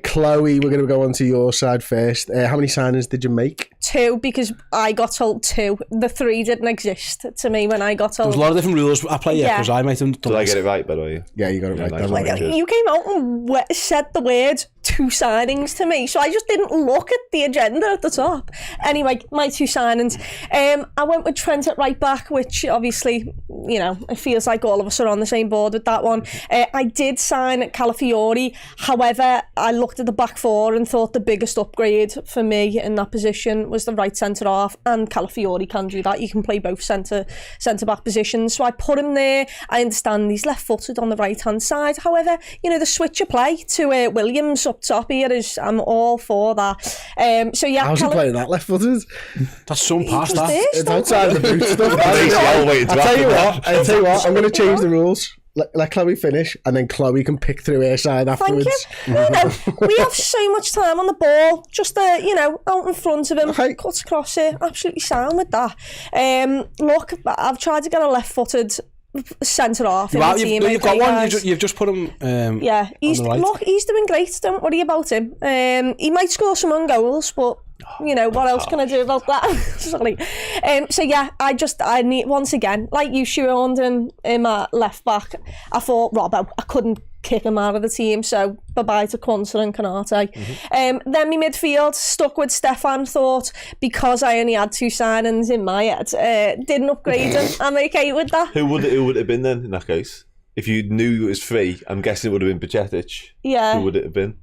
Chloe, we're going to go on to your side first. How many signings did you make? 2, because I got told 2. The 3 didn't exist to me when I got told. There was a lot of different rules at play, because I might have done. Did I get it right, by the way? Yeah, you got it right. You came out and said the words 2 signings to me, so I just didn't look at the agenda at the top. Anyway, my 2 signings. I went with Trent at right back, which obviously, you know, it feels like all of us are on the same board with that one. I did sign Calafiori. However, I looked at the back 4 and thought the biggest upgrade for me in that position was the right centre half, and Calafiori can do that. You can play both centre back positions, so I put him there. I understand he's left footed on the right hand side. However, you know, the switch of play to Williams up top here is, I'm all for that. So yeah, how's he playing that left footed? That's some past that. It's outside the boot stuff. I'll tell you what, I'm going to change the rules. Let Chloe finish, and then Chloe can pick through her side afterwards. Thank you. We have so much time on the ball, just out in front of him, cuts across it, absolutely sound with that. Look, I've tried to get a left-footed centre half in the team. You've got one. You've just put him. Yeah, he's doing great. Don't worry about him. He might score some own goals, but you know what else can I do about that? Sorry. So yeah, I need, once again, like you shoehorned in my left back. I thought Robbo, I couldn't kick him out of the team, so bye-bye to Quansah and Canate. Then my midfield, stuck with Stefan, thought, because I only had 2 signings in my head, didn't upgrade him. I'm okay with that. Who would it have been then in that case? If you knew it was free, I'm guessing it would have been Bajcetic. Yeah. Who would it have been?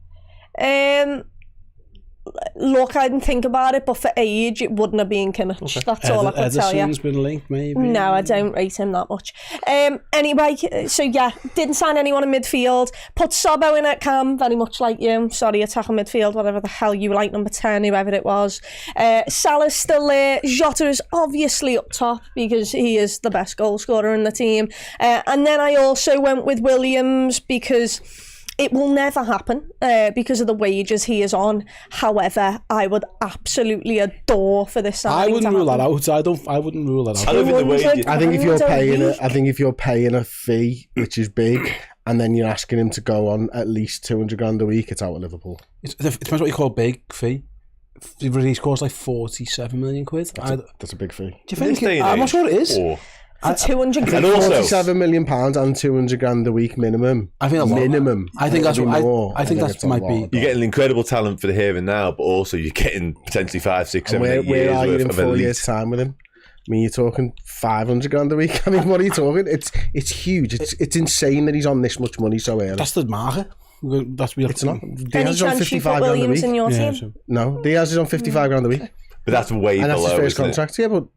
Look, I didn't think about it, but for age, it wouldn't have been Kimmich. Okay. That's all I could tell you. Ederson's been linked, maybe. No, I don't rate him that much. Anyway, so yeah, didn't sign anyone in midfield. Put Szobo in at cam, very much like you. Sorry, attacking midfield, whatever the hell you like, number 10, whoever it was. Salah's still there. Jota is obviously up top because he is the best goal scorer in the team. And then I also went with Williams because it will never happen because of the wages he is on. However, I would absolutely adore for this signing. I wouldn't rule that out. I wouldn't rule that out. I think if you're paying a fee, which is big, and then you're asking him to go on at least 200 grand a week, it's out of Liverpool. It depends what you call big fee. the release cost like 47 million quid. That's a big fee. Do you think? I'm not sure it is. For 200 grand. And also, £47 million and 200 grand a week minimum. I think a lot. Minimum. I think that's what I think that might be. You're getting incredible talent for the here and now, but also you're getting potentially 5, 6, 7, 8 years. Where are you in 4 elite. years' time with him? I mean, you're talking 500 grand a week. I mean, what are you talking? It's huge. It's insane that he's on this much money so early. That's the market. That's what it's not. Any chance you put Williams in your team? No, Diaz is on 55 grand a week. But that's way below. And that's his first contract, yeah, but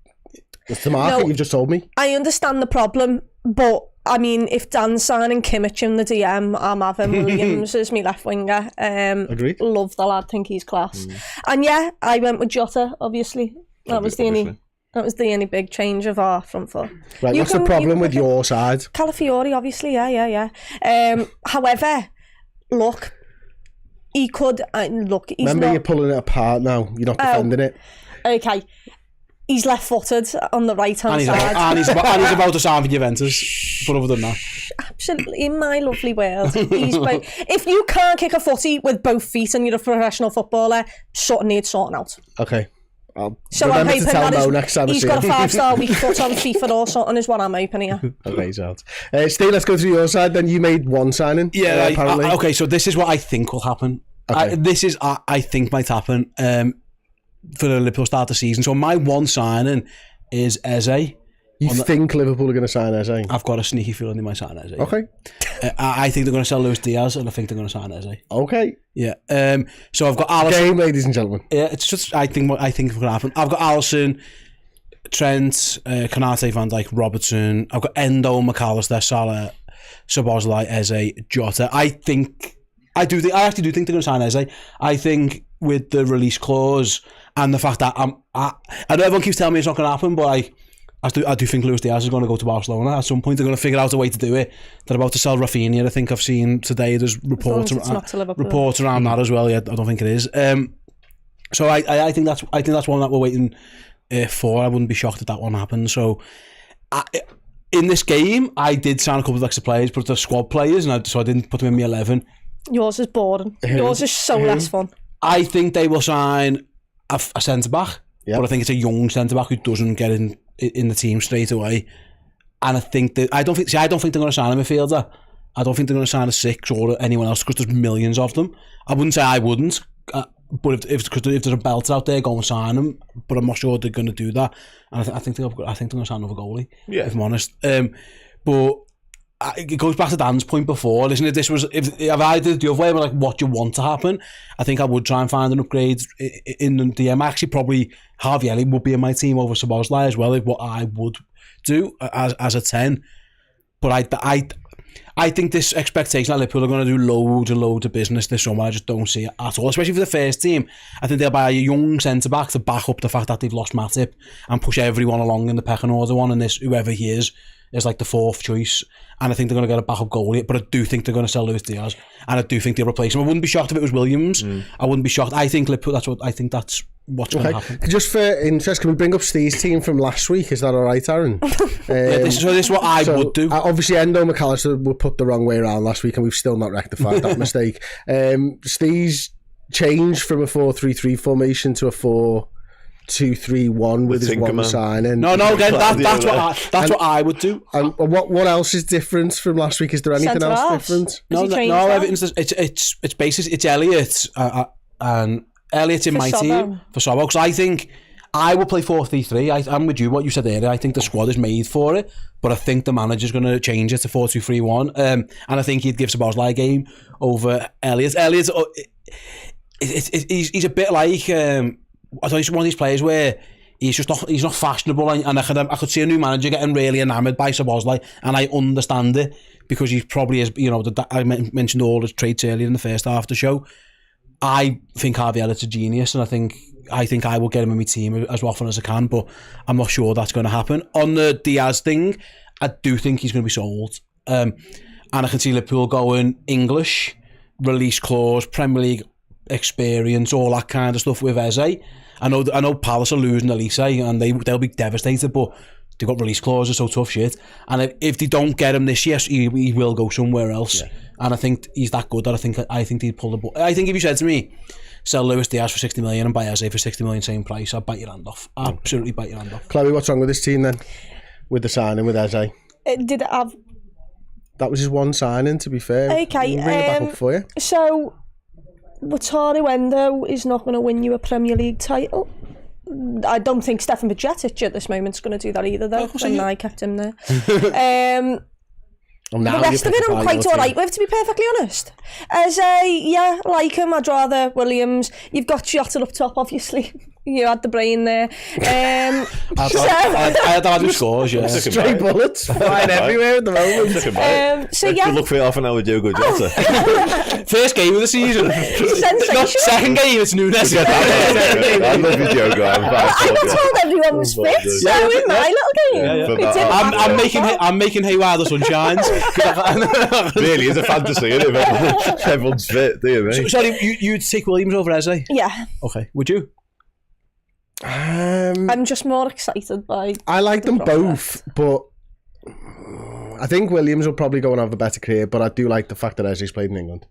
it's the market you've just told me. I understand the problem, but I mean, if Dan's signing Kimmich in the DM, I'm having Williams as my left winger. Agreed. Love the lad, think he's class. And yeah, I went with Jota, obviously. That was the only big change of our front foot. Right, what's the problem with your side? Calafiori, obviously, yeah. However, look, he could... look, he's Remember, not... you're pulling it apart now. You're not defending it. Okay. He's left-footed on the right-hand side. And he's about to sign for Juventus. But other than that... Absolutely, in my lovely world. If you can't kick a footy with both feet and you're a professional footballer, something needs sorting out. Okay. So I'm hoping that he's got a 5-star weak foot on FIFA or something is what I'm hoping here. Okay, so Steve, let's go through your side then. You made one signing. Yeah, apparently. Okay, so this is what I think will happen. Okay. I think might happen for the Liverpool start the season. So my one signing is Eze. You think Liverpool are going to sign Eze? I've got a sneaky feeling they might sign Eze. Okay. I think they're going to sell Luis Diaz, and I think they're going to sign Eze. Okay. Yeah. So I've got Alisson. Game, ladies and gentlemen. Yeah, it's just I think it's going to happen. I've got Alisson, Trent, Konate, Van Dijk, Robertson. I've got Endo, McAllister, Salah, Szoboszlai, Eze, Jota. I actually do think they're going to sign Eze. I think with the release clause and the fact that I know everyone keeps telling me it's not going to happen, but I do think Luis Diaz is going to go to Barcelona at some point. They're going to figure out a way to do it. They're about to sell Rafinha. I think I've seen today there's reports around that as well. Yeah, I don't think it is. So I think that's one that we're waiting for. I wouldn't be shocked if that one happened. So in this game, I did sign a couple of extra players, but they're squad players, and so I didn't put them in my 11. Yours is boring. Yours is so less fun. I think they will sign a centre back, but I think it's a young centre back who doesn't get in the team straight away. And I don't think they're going to sign a midfielder. I don't think they're going to sign a 6 or anyone else because there's millions of them. I wouldn't say I wouldn't, but if there's a belter out there, go and sign them. But I'm not sure they're going to do that. And I think they're going to sign another goalie. Yeah, if I'm honest. But it goes back to Dan's point before. Listen, if I did the other way, like what you want to happen, I think I would try and find an upgrade in the DM. Actually, probably Harvey would be in my team over Szoboszlai as well. Is what I would do as a 10. But I think this expectation that Liverpool are going to do loads and loads of business this summer, I just don't see it at all. Especially for the first team, I think they'll buy a young centre back to back up the fact that they've lost Matip and push everyone along in the pecking order. One and this whoever he is like the 4th choice, and I think they're going to get a backup goalie. But I do think they're going to sell Luis Diaz, and I do think they'll replace him. I wouldn't be shocked if it was Williams. I wouldn't be shocked. I think Liverpool. That's what's going to happen. Just for interest, can we bring up Steve's team from last week? Is that all right, Aaron? This is what I would do. Obviously, Endo McAllister were put the wrong way around last week, and we've still not rectified that mistake. Steve's changed from a 4-3-3 formation to a 4-2-3-1 with his one signing. No, again, that's what I would do. And what else is different from last week? Is there anything else different? No, everything's it's basically it's Elliot and Elliot's in my team for Szobo, because I think I will play 4-3-3. I'm with you, what you said earlier. I think the squad is made for it, but I think the manager's going to change it to 4-2-3-1. And I think he'd give Szoboszlai a game over Elliot. Elliot's he's a bit like I thought he's one of these players where he's not fashionable, and I could see a new manager getting really enamoured by Szoboszlai, and I understand it because he's probably I mentioned all his traits earlier in the first half of the show. I think Harvey Elliott's a genius, and I think I will get him in my team as often as I can, but I'm not sure that's going to happen. On the Diaz thing, I do think he's going to be sold, and I can see Liverpool going English, release clause, Premier League experience, all that kind of stuff with Eze. I know Palace are losing Elise, and they'll be devastated, but they've got release clauses, so tough shit. And if they don't get him this year, he will go somewhere else. Yeah. And I think he's that good that I think he'd pull the ball. I think if you said to me, sell Luis Diaz for 60 million and buy Eze for 60 million same price, I'd bite your hand off. Absolutely bite your hand off. Chloe, what's wrong with this team then? With the signing with Eze? Did it have... That was his one signing, to be fair. Okay, We'll bring it back up for you. So, Wataru Endo is not going to win you a Premier League title. I don't think Stefan Bajcetic at this moment is going to do that either, though. And I kept him there. The rest of it I'm quite alright with, to be perfectly honest. Yeah, like him, I'd rather Williams. You've got Jota up top, obviously. You had the brain there. I had him scores, yeah. Stray bullets flying everywhere at the moment. So yeah. Good luck for half an hour with Diogo Jota. First game of the season. Not second game, it's Nunez. I love you, Diogo. I got told everyone was fit, so in my little game. I'm making Hayward the sunshines. Really, it's a fantasy, isn't it? Everyone's fit, do you, mate? Sorry, you'd take Williams over Eze? Yeah. Okay, would you? I'm just more excited by... I like them both, but I think Williams will probably go and have a better career, but I do like the fact that Eze's played in England.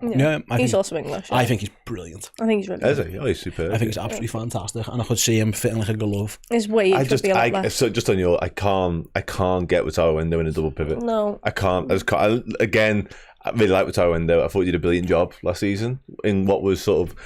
Yeah, he's also English. Yeah. I think he's brilliant. I think he's really good. He's superb. I think he's absolutely fantastic, and I could see him fitting like a glove. His weight could be a lot less. So just on your, I can't get Wataru Endo in a double pivot. No, I can't. Again, I really like Wataru Endo. I thought he did a brilliant job last season in what was sort of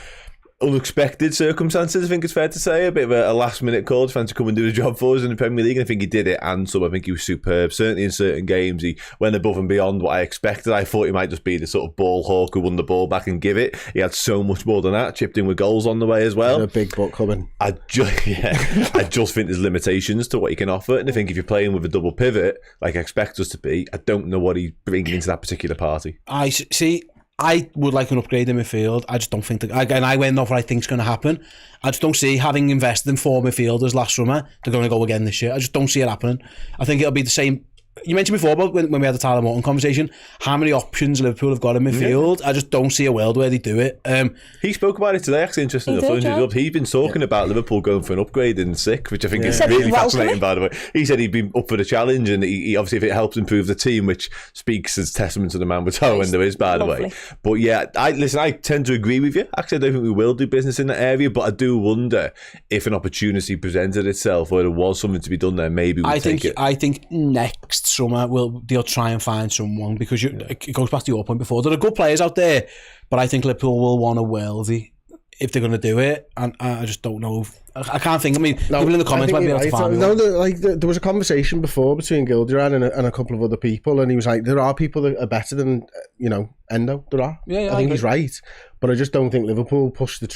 unexpected circumstances. I think it's fair to say a bit of a last minute call to come and do the job for us in the Premier League, and I think he did it, and so I think he was superb. Certainly in certain games he went above and beyond what I expected. I thought he might just be the sort of ball hawk who won the ball back and give it. He had so much more than that, chipped in with goals on the way as well. A big butt coming. I just think there's limitations to what he can offer, and I think if you're playing with a double pivot like I expect us to be, I don't know what he's bringing into that particular party. I see. I would like an upgrade in midfield. I just don't think that. Again, I went off what I think is going to happen. I just don't see, having invested in 4 midfielders last summer, they're going to go again this year. I just don't see it happening. I think it'll be the same. You mentioned before about when we had the Tyler Morton conversation, how many options Liverpool have got in midfield. I just don't see a world where they do it. He spoke about it today, actually, interesting. He's been talking about Liverpool going for an upgrade in 6th, which I think is really fascinating, by the way. He said he'd been up for the challenge, and he obviously, if it helps improve the team, which speaks as testament to the man Wataru Endo is, by the way. But yeah, I tend to agree with you. Actually, I don't think we will do business in that area, but I do wonder if an opportunity presented itself or there was something to be done there, maybe we'll take it. I think next summer they'll try and find someone, because it goes back to your point before. There are good players out there, but I think Liverpool will want a worldie if they're going to do it, and I just don't know. I can't think. I mean, people in the comments might be able to find there was a conversation before between Gildiran and a couple of other people, and he was like, there are people that are better than Endo. There are. Yeah, I think he's right. But I just don't think Liverpool pull the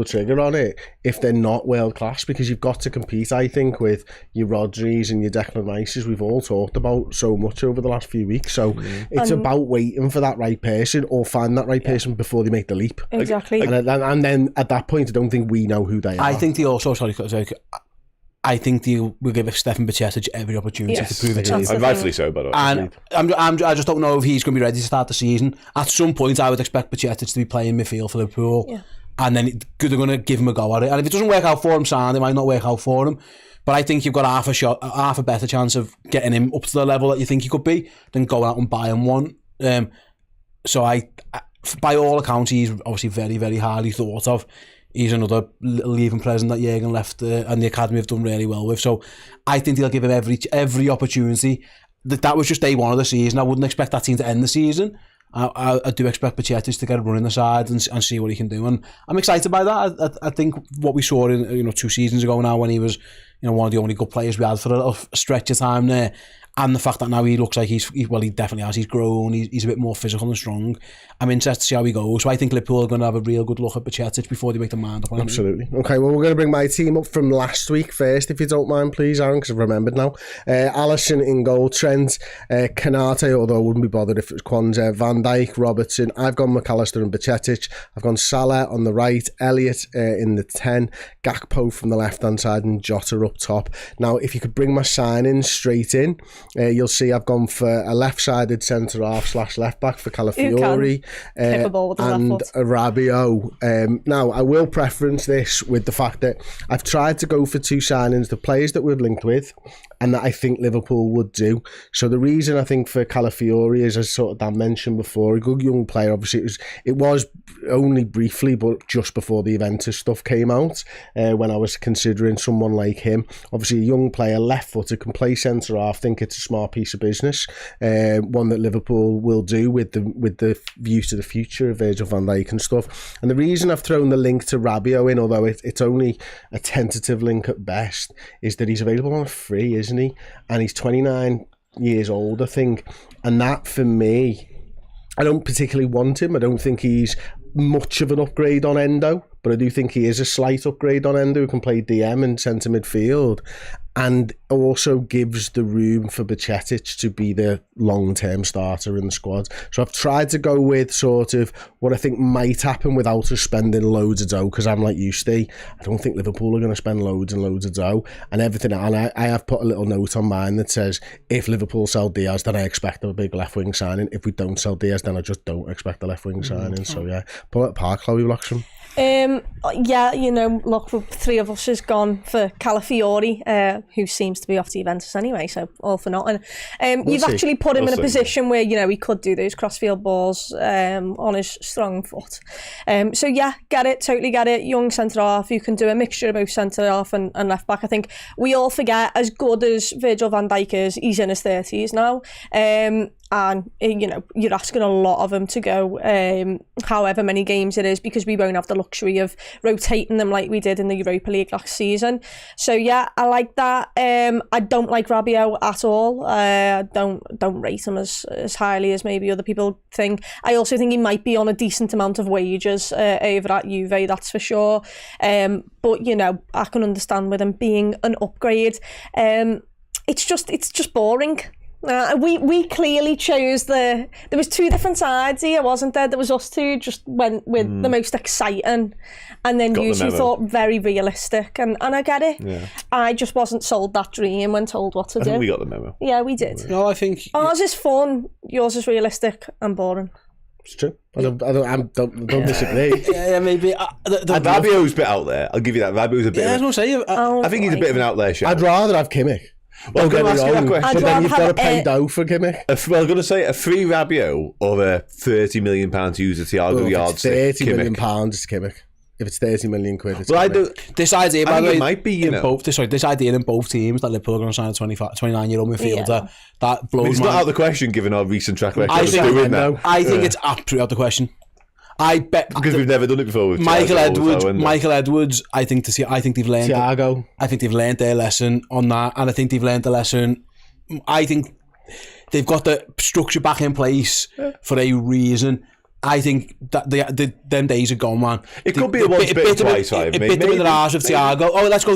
trigger on it if they're not world class, because you've got to compete, I think, with your Rodris and your Declan Rices. We've all talked about so much over the last few weeks. So it's about waiting for that right person, or find that right person before they make the leap. Exactly. And then at that point, I don't think we know who they are. I think they also, I think they will give Stefan Bajcetic every opportunity to prove it. And rightfully so, by the way. And I just don't know if he's going to be ready to start the season. At some point, I would expect Bajcetic to be playing midfield for Liverpool, and then they're going to give him a go at it. And if it doesn't work out for him, it might not work out for him. But I think you've got half a better chance of getting him up to the level that you think he could be than going out and buying one. So by all accounts, he's obviously very, very highly thought of. He's another leaving present that Jürgen left and the academy have done really well with. So I think they'll give him every opportunity. That was just day one of the season. I wouldn't expect that team to end the season. I do expect Bajcetic to get a run in the side and see what he can do. And I'm excited by that. I think what we saw in 2 seasons ago now, when he was one of the only good players we had for a little stretch of time there, and the fact that now he looks like he definitely has. He's grown. He's a bit more physical and strong. I'm interested to see how he goes. So I think Liverpool are going to have a real good look at Bajcetic before they make their mind up on him. Absolutely. Okay, well, we're going to bring my team up from last week first, if you don't mind, please, Aaron, because I've remembered now. Alisson in goal, Trent, Kanate, although I wouldn't be bothered if it was Kwanzaa, Van Dijk, Robertson. I've gone McAllister and Bajcetic. I've gone Salah on the right, Elliott in the 10, Gakpo from the left-hand side, and Jota up top. Now, if you could bring my sign-in straight in, you'll see I've gone for a left-sided centre-half / left-back for Calafiori and Rabiot. Now, I will preference this with the fact that I've tried to go for 2 signings, the players that we're linked with, and that I think Liverpool would do. So the reason I think for Calafiori is, as sort of Dan mentioned before, a good young player. Obviously, it was only briefly, but just before the Juventus stuff came out, when I was considering someone like him. Obviously, a young player, left-footed, can play centre-half. I think it's a smart piece of business, one that Liverpool will do with the view to the future of Virgil van Dijk and stuff. And the reason I've thrown the link to Rabiot in, although it's only a tentative link at best, is that he's available on a free, isn't he? And he's 29 years old, I think. And that, for me, I don't particularly want him. I don't think he's much of an upgrade on Endo, but I do think he is a slight upgrade on Endo, who can play DM and centre midfield, and also gives the room for Bajcetic to be the long-term starter in the squad. So I've tried to go with sort of what I think might happen without us spending loads of dough, because I'm like you, Steve. I don't think Liverpool are going to spend loads and loads of dough and everything. And I have put a little note on mine that says, if Liverpool sell Diaz, then I expect a big left-wing signing. If we don't sell Diaz, then I just don't expect a left-wing signing. So yeah, pull it apart, Chloe Bloxam. Yeah, you know, look, three of us has gone for Calafiori, who seems to be off to Juventus anyway, so all for nothing. You've actually put him in a position where, you know, he could do those crossfield balls on his strong foot. So yeah, get it, totally get it. Young centre-half, you can do a mixture of both centre-half and left-back. I think we all forget, as good as Virgil van Dijk is, he's in his 30s now. And, you know, you're asking a lot of them to go however many games it is, because we won't have the luxury of rotating them like we did in the Europa League last season. So, yeah, I like that. I don't like Rabiot at all. Don't rate him as highly as maybe other people think. I also think he might be on a decent amount of wages over at Juve, that's for sure. But, you know, I can understand with him being an upgrade. It's just boring. We clearly chose there was two different sides here, wasn't there? There was us two just went with the most exciting, and then you two thought very realistic, and I get it. Yeah. I just wasn't sold that dream when told what to do. I think we got the memo. Yeah, we did. No, I think ours is fun, yours is realistic and boring. It's true. I don't disagree. Yeah, maybe. Rabiot's a bit out there. I'll give you that. Rabiot's a bit. Yeah, I was going to say. I think he's a bit of an outlier. I'd rather have Kimmich. Well, I'm going to ask you that question. But then you've got to pay dough for Kimmich. Well, I'm going to say a free Rabiot or a £30 million to use a Thiago yardstick. £30 million, it's Kimmich. If it's 30 million quid, it's this idea, by the way, it might be, you know. This idea in both teams that Liverpool are going to sign a 29-year-old midfielder, that blows it's my... not out of the question, given our recent track record. I think it's absolutely out of the question. I bet because we've never done it before with Michael Edwards. I think they've learned. Thiago. I think they've learned their lesson on that, and I think they've learned the lesson. I think they've got the structure back in place for a reason. I think that them days are gone, man. It could be a once bit twice, right? It bit them in the arse of Thiago. Oh, let's go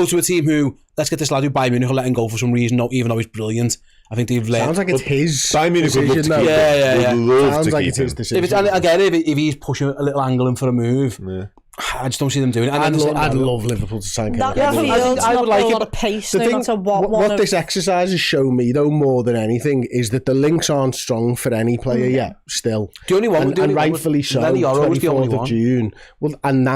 to a team who let's get this lad who Bayern Munich will let him go for some reason. No, even though he's brilliant. I think they've learned. Sounds like it's his Bayern Munich decision. Sounds like it's his decision. If he's pushing a little angle in for a move, I just don't see them doing it. I'd love Liverpool to sign Kimmich. I would like a lot of pace, no matter what this exercise has shown me, though, more than anything, is that the links aren't strong for any player yet. Still, the only one, and rightfully so. 24th of June. Well, and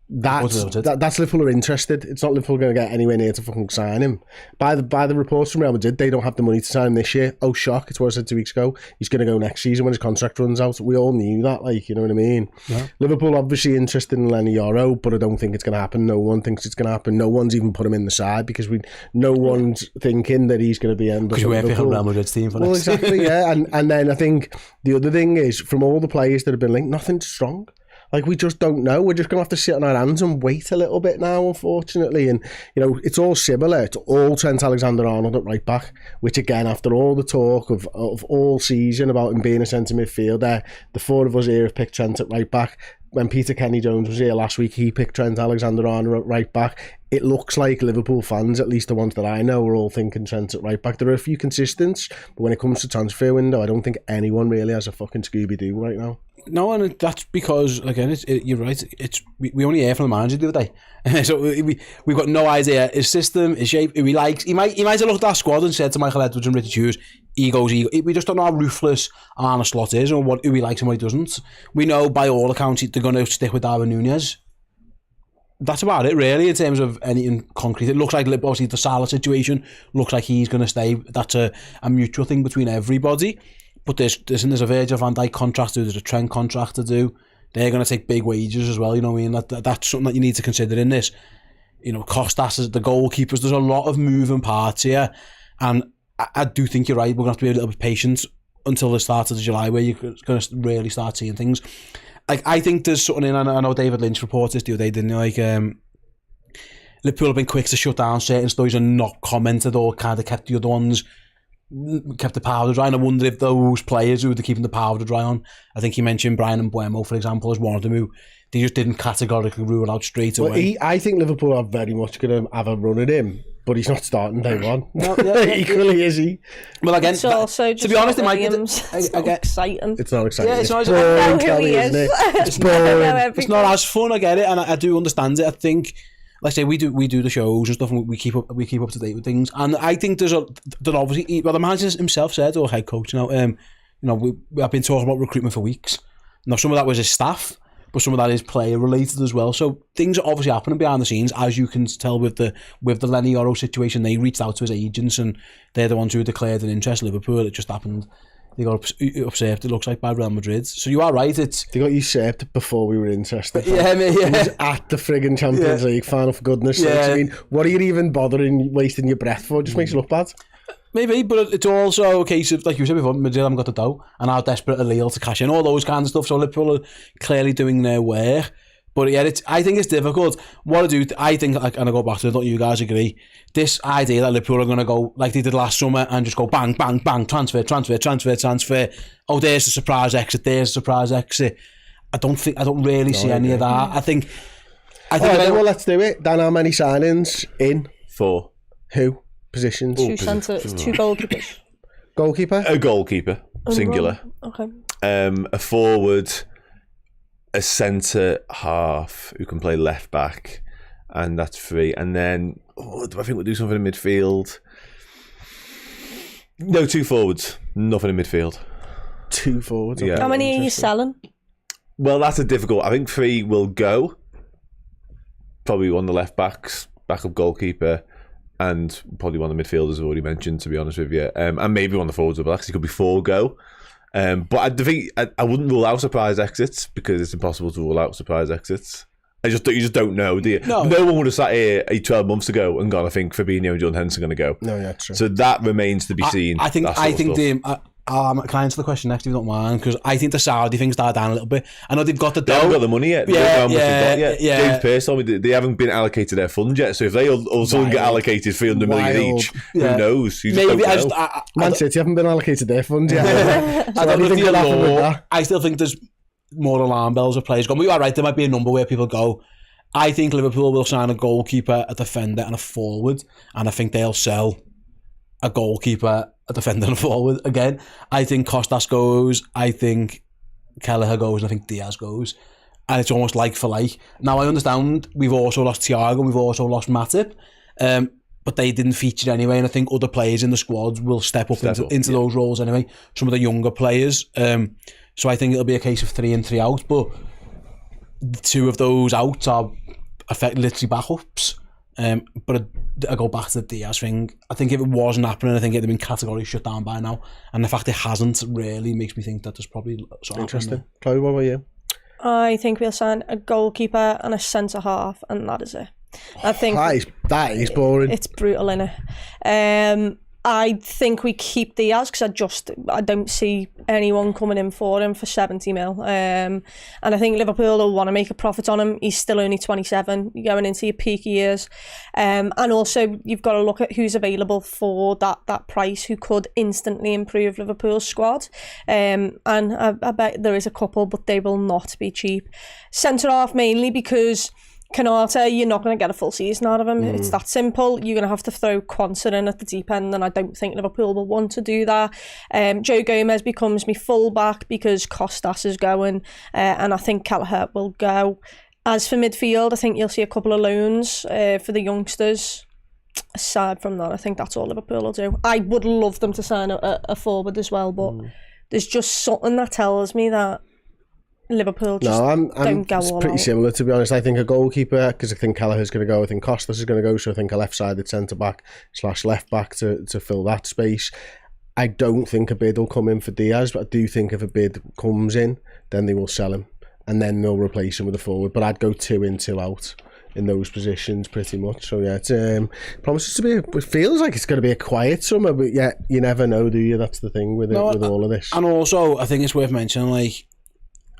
that's Liverpool are interested. It's not Liverpool going to get anywhere near to fucking sign him. By the reports from Real Madrid, they don't have the money to sign him this year. Oh, shock! It's what I said 2 weeks ago. He's going to go next season when his contract runs out. We all knew that, like, you know what I mean. Yeah. Liverpool obviously interested in Lenny Yoro, but I don't think it's going to happen. No one thinks it's going to happen. No one's even put him in the side because no one's thinking that he's going to be end up. Because we're picking Real Madrid's team for next. Well, exactly, yeah. And then I think the other thing is, from all the players that have been linked, nothing's strong. Like, we just don't know. We're just going to have to sit on our hands and wait a little bit now, unfortunately. And, you know, it's all similar. It's all Trent Alexander-Arnold at right back, which, again, after all the talk of all season about him being a centre midfielder, the four of us here have picked Trent at right back. When Peter Kenny-Jones was here last week, he picked Trent Alexander-Arnold at right back. It looks like Liverpool fans, at least the ones that I know, are all thinking Trent at right back. There are a few consistents, but when it comes to transfer window, I don't think anyone really has a fucking Scooby-Doo right now. No, and that's because, again, you're right. We only hear from the manager the other day, so we've got no idea his system, his shape, who he likes. He might have looked at that squad and said to Michael Edwards and Richard Hughes, ego. We just don't know how ruthless Arne Slot is, or who he likes and what he doesn't. We know by all accounts they're going to stick with Darwin Nunez. that's about it, really, in terms of anything concrete. It looks like, obviously, the Salah situation looks like he's going to stay. That's a mutual thing between everybody. But there's a Virgil van Dijk contract to do, there's a Trent contract to do. They're going to take big wages as well, you know what I mean? That's something that you need to consider in this. You know, Kostas, the goalkeepers, there's a lot of moving parts here. And I do think you're right, we're going to have to be a little bit patient until the start of July, where you're going to really start seeing things. Like, I think there's something in, I know David Lynch reported this the other day, didn't he? Like, Liverpool have been quick to shut down certain stories and not commented, or kind of kept the other ones, kept the powder dry. And I wonder if those players who they're keeping the powder dry on, I think he mentioned Brian Mbeumo, for example, as one of them, who they just didn't categorically rule out straight away. I think Liverpool are very much going to have a run at him, but he's not starting day one. Equally, is he? Well, again, it's also just to be honest, it might be it's not exciting. It's not exciting. Yeah, it's not boring, Kelly, isn't it? It's boring. It's not as fun. I get it, and I do understand it. I think, like I say, we do the shows and stuff, and we keep up to date with things. And I think there's obviously, well, the manager himself said, or head coach, we have been talking about recruitment for weeks. Now, some of that was his staff, but some of that is player related as well. So things are obviously happening behind the scenes, as you can tell with the Lenny Yoro situation. They reached out to his agents, and they're the ones who declared an interest. Liverpool, it just happened. They got usurped, it looks like, by Real Madrid. So you are right. They got usurped before we were interested. Yeah, It was at the friggin' Champions League final, for goodness sake. I mean, what are you even bothering, wasting your breath for? It just makes you look bad. Maybe, but it's also a case of, like you said before, Madrid haven't got the dough, and how desperate are Lille to cash in, all those kinds of stuff. So Liverpool are clearly doing their work. But yeah, I think it's difficult. What I do, I think, and I go back to it, don't you guys agree? This idea that Liverpool are going to go like they did last summer and just go bang, bang, bang, transfer. Oh, there's the surprise exit. I don't really see any of that. I think. Well, let's do it. Dan, how many signings in? 4. Who? Positions? 2 centres, 2 goalkeepers. Goalkeeper? A goalkeeper, singular. Okay. A forward, a centre half who can play left back, and that's 3. And then, I think we'll do something in midfield. No, 2 forwards, nothing in midfield. 2 forwards? Yeah. How many are you selling? Well, that's a difficult. I think 3 will go. Probably one of the left backs, backup goalkeeper, and probably one of the midfielders I've already mentioned, to be honest with you. And maybe one of the forwards will actually could be 4 go. But I think I wouldn't rule out surprise exits, because it's impossible to rule out surprise exits. You just don't know, do you? No one would have sat here 12 months ago and gone, I think Fabinho and John Henson are going to go. No, yeah, true. So that remains to be seen. I think can I answer the question next if you don't mind? Because I think the Saudi thing's died down a little bit. I know they've got the dough. They haven't got the money yet. Yeah. James Pearce told me they haven't been allocated their funds yet. So if they also get allocated 300 million each, who knows? Man City haven't been allocated their funds yet. I still think there's more alarm bells of players going. But you are right, there might be a number where people go. I think Liverpool will sign a goalkeeper, a defender and a forward, and I think they'll sell a goalkeeper, a defender and a forward again. I think Kostas goes, I think Kelleher goes, and I think Diaz goes. And it's almost like for like. Now I understand we've also lost Thiago, we've also lost Matip, but they didn't feature anyway, and I think other players in the squad will step up into those roles anyway. Some of the younger players. So I think it'll be a case of 3 in, 3 out, but 2 of those outs are literally backups. But I go back to the Diaz thing. I think if it wasn't happening, I think it'd have been categorically shut down by now. And the fact it hasn't really makes me think that there's probably something interesting. Chloe, what about you? I think we'll sign a goalkeeper and a centre half, and that is it. I think that is boring. It's brutal, innit? I think we keep Diaz because I don't see anyone coming in for him for 70 mil. And I think Liverpool will want to make a profit on him. He's still only 27. You're going into your peak years. And also you've got to look at who's available for that price who could instantly improve Liverpool's squad. And I bet there is a couple, but they will not be cheap. Centre half mainly because Kanata, you're not going to get a full season out of him. It's that simple. You're going to have to throw Quansah in at the deep end, and I don't think Liverpool will want to do that. Joe Gomez becomes my full-back because Kostas is going, and I think Kelleher will go. As for midfield, I think you'll see a couple of loans for the youngsters. Aside from that, I think that's all Liverpool will do. I would love them to sign a forward as well, but there's just something that tells me that Liverpool just I'm don't go it's all pretty out. similar, to be honest. I think a goalkeeper, because I think Kelleher's going to go, I think Costas is going to go, so I think a left-sided centre-back / left-back to fill that space. I don't think a bid will come in for Diaz, but I do think if a bid comes in, then they will sell him, and then they'll replace him with a forward. But I'd go 2 in, 2 out in those positions pretty much. So yeah, it promises to be, it feels like it's going to be a quiet summer, but yeah, you never know, do you? That's the thing with all of this. And also, I think it's worth mentioning, like,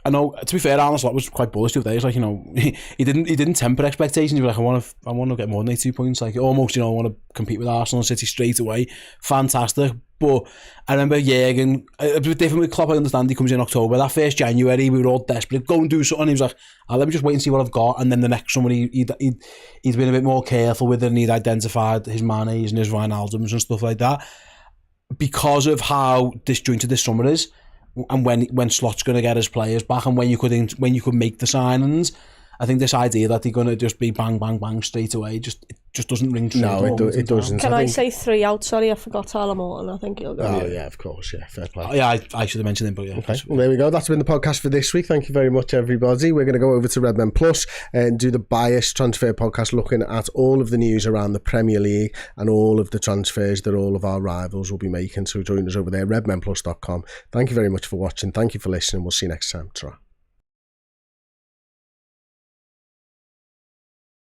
I know, to be fair, Arne Slot was quite bullish the other day. He's like, you know, he didn't temper expectations. He was like, I want to get more than 82 points. Like, almost, you know, I want to compete with Arsenal and City straight away. Fantastic. But I remember Jürgen, a bit different with Clubbe, I understand he comes in October. That 1st January, we were all desperate. Go and do something. He was like, let me just wait and see what I've got. And then the next summer, he'd been a bit more careful with it, and he'd identified his Manes and his Wijnaldums and stuff like that. Because of how disjointed this summer is, and when Slot's going to get his players back, and when you could make the signings, I think this idea that they're going to just be bang, bang, bang straight away, it just doesn't ring true. No, it doesn't. Can I say 3 out? Sorry, I forgot Tyler Morton. I think he'll go. Oh, yeah, of course, yeah, fair play. Oh, yeah, I should have mentioned him, but yeah. Okay, well, there we go. That's been the podcast for this week. Thank you very much, everybody. We're going to go over to Redmen Plus and do the bias transfer podcast, looking at all of the news around the Premier League and all of the transfers that all of our rivals will be making. So join us over there, redmenplus.com. Thank you very much for watching. Thank you for listening. We'll see you next time. Ta-ra.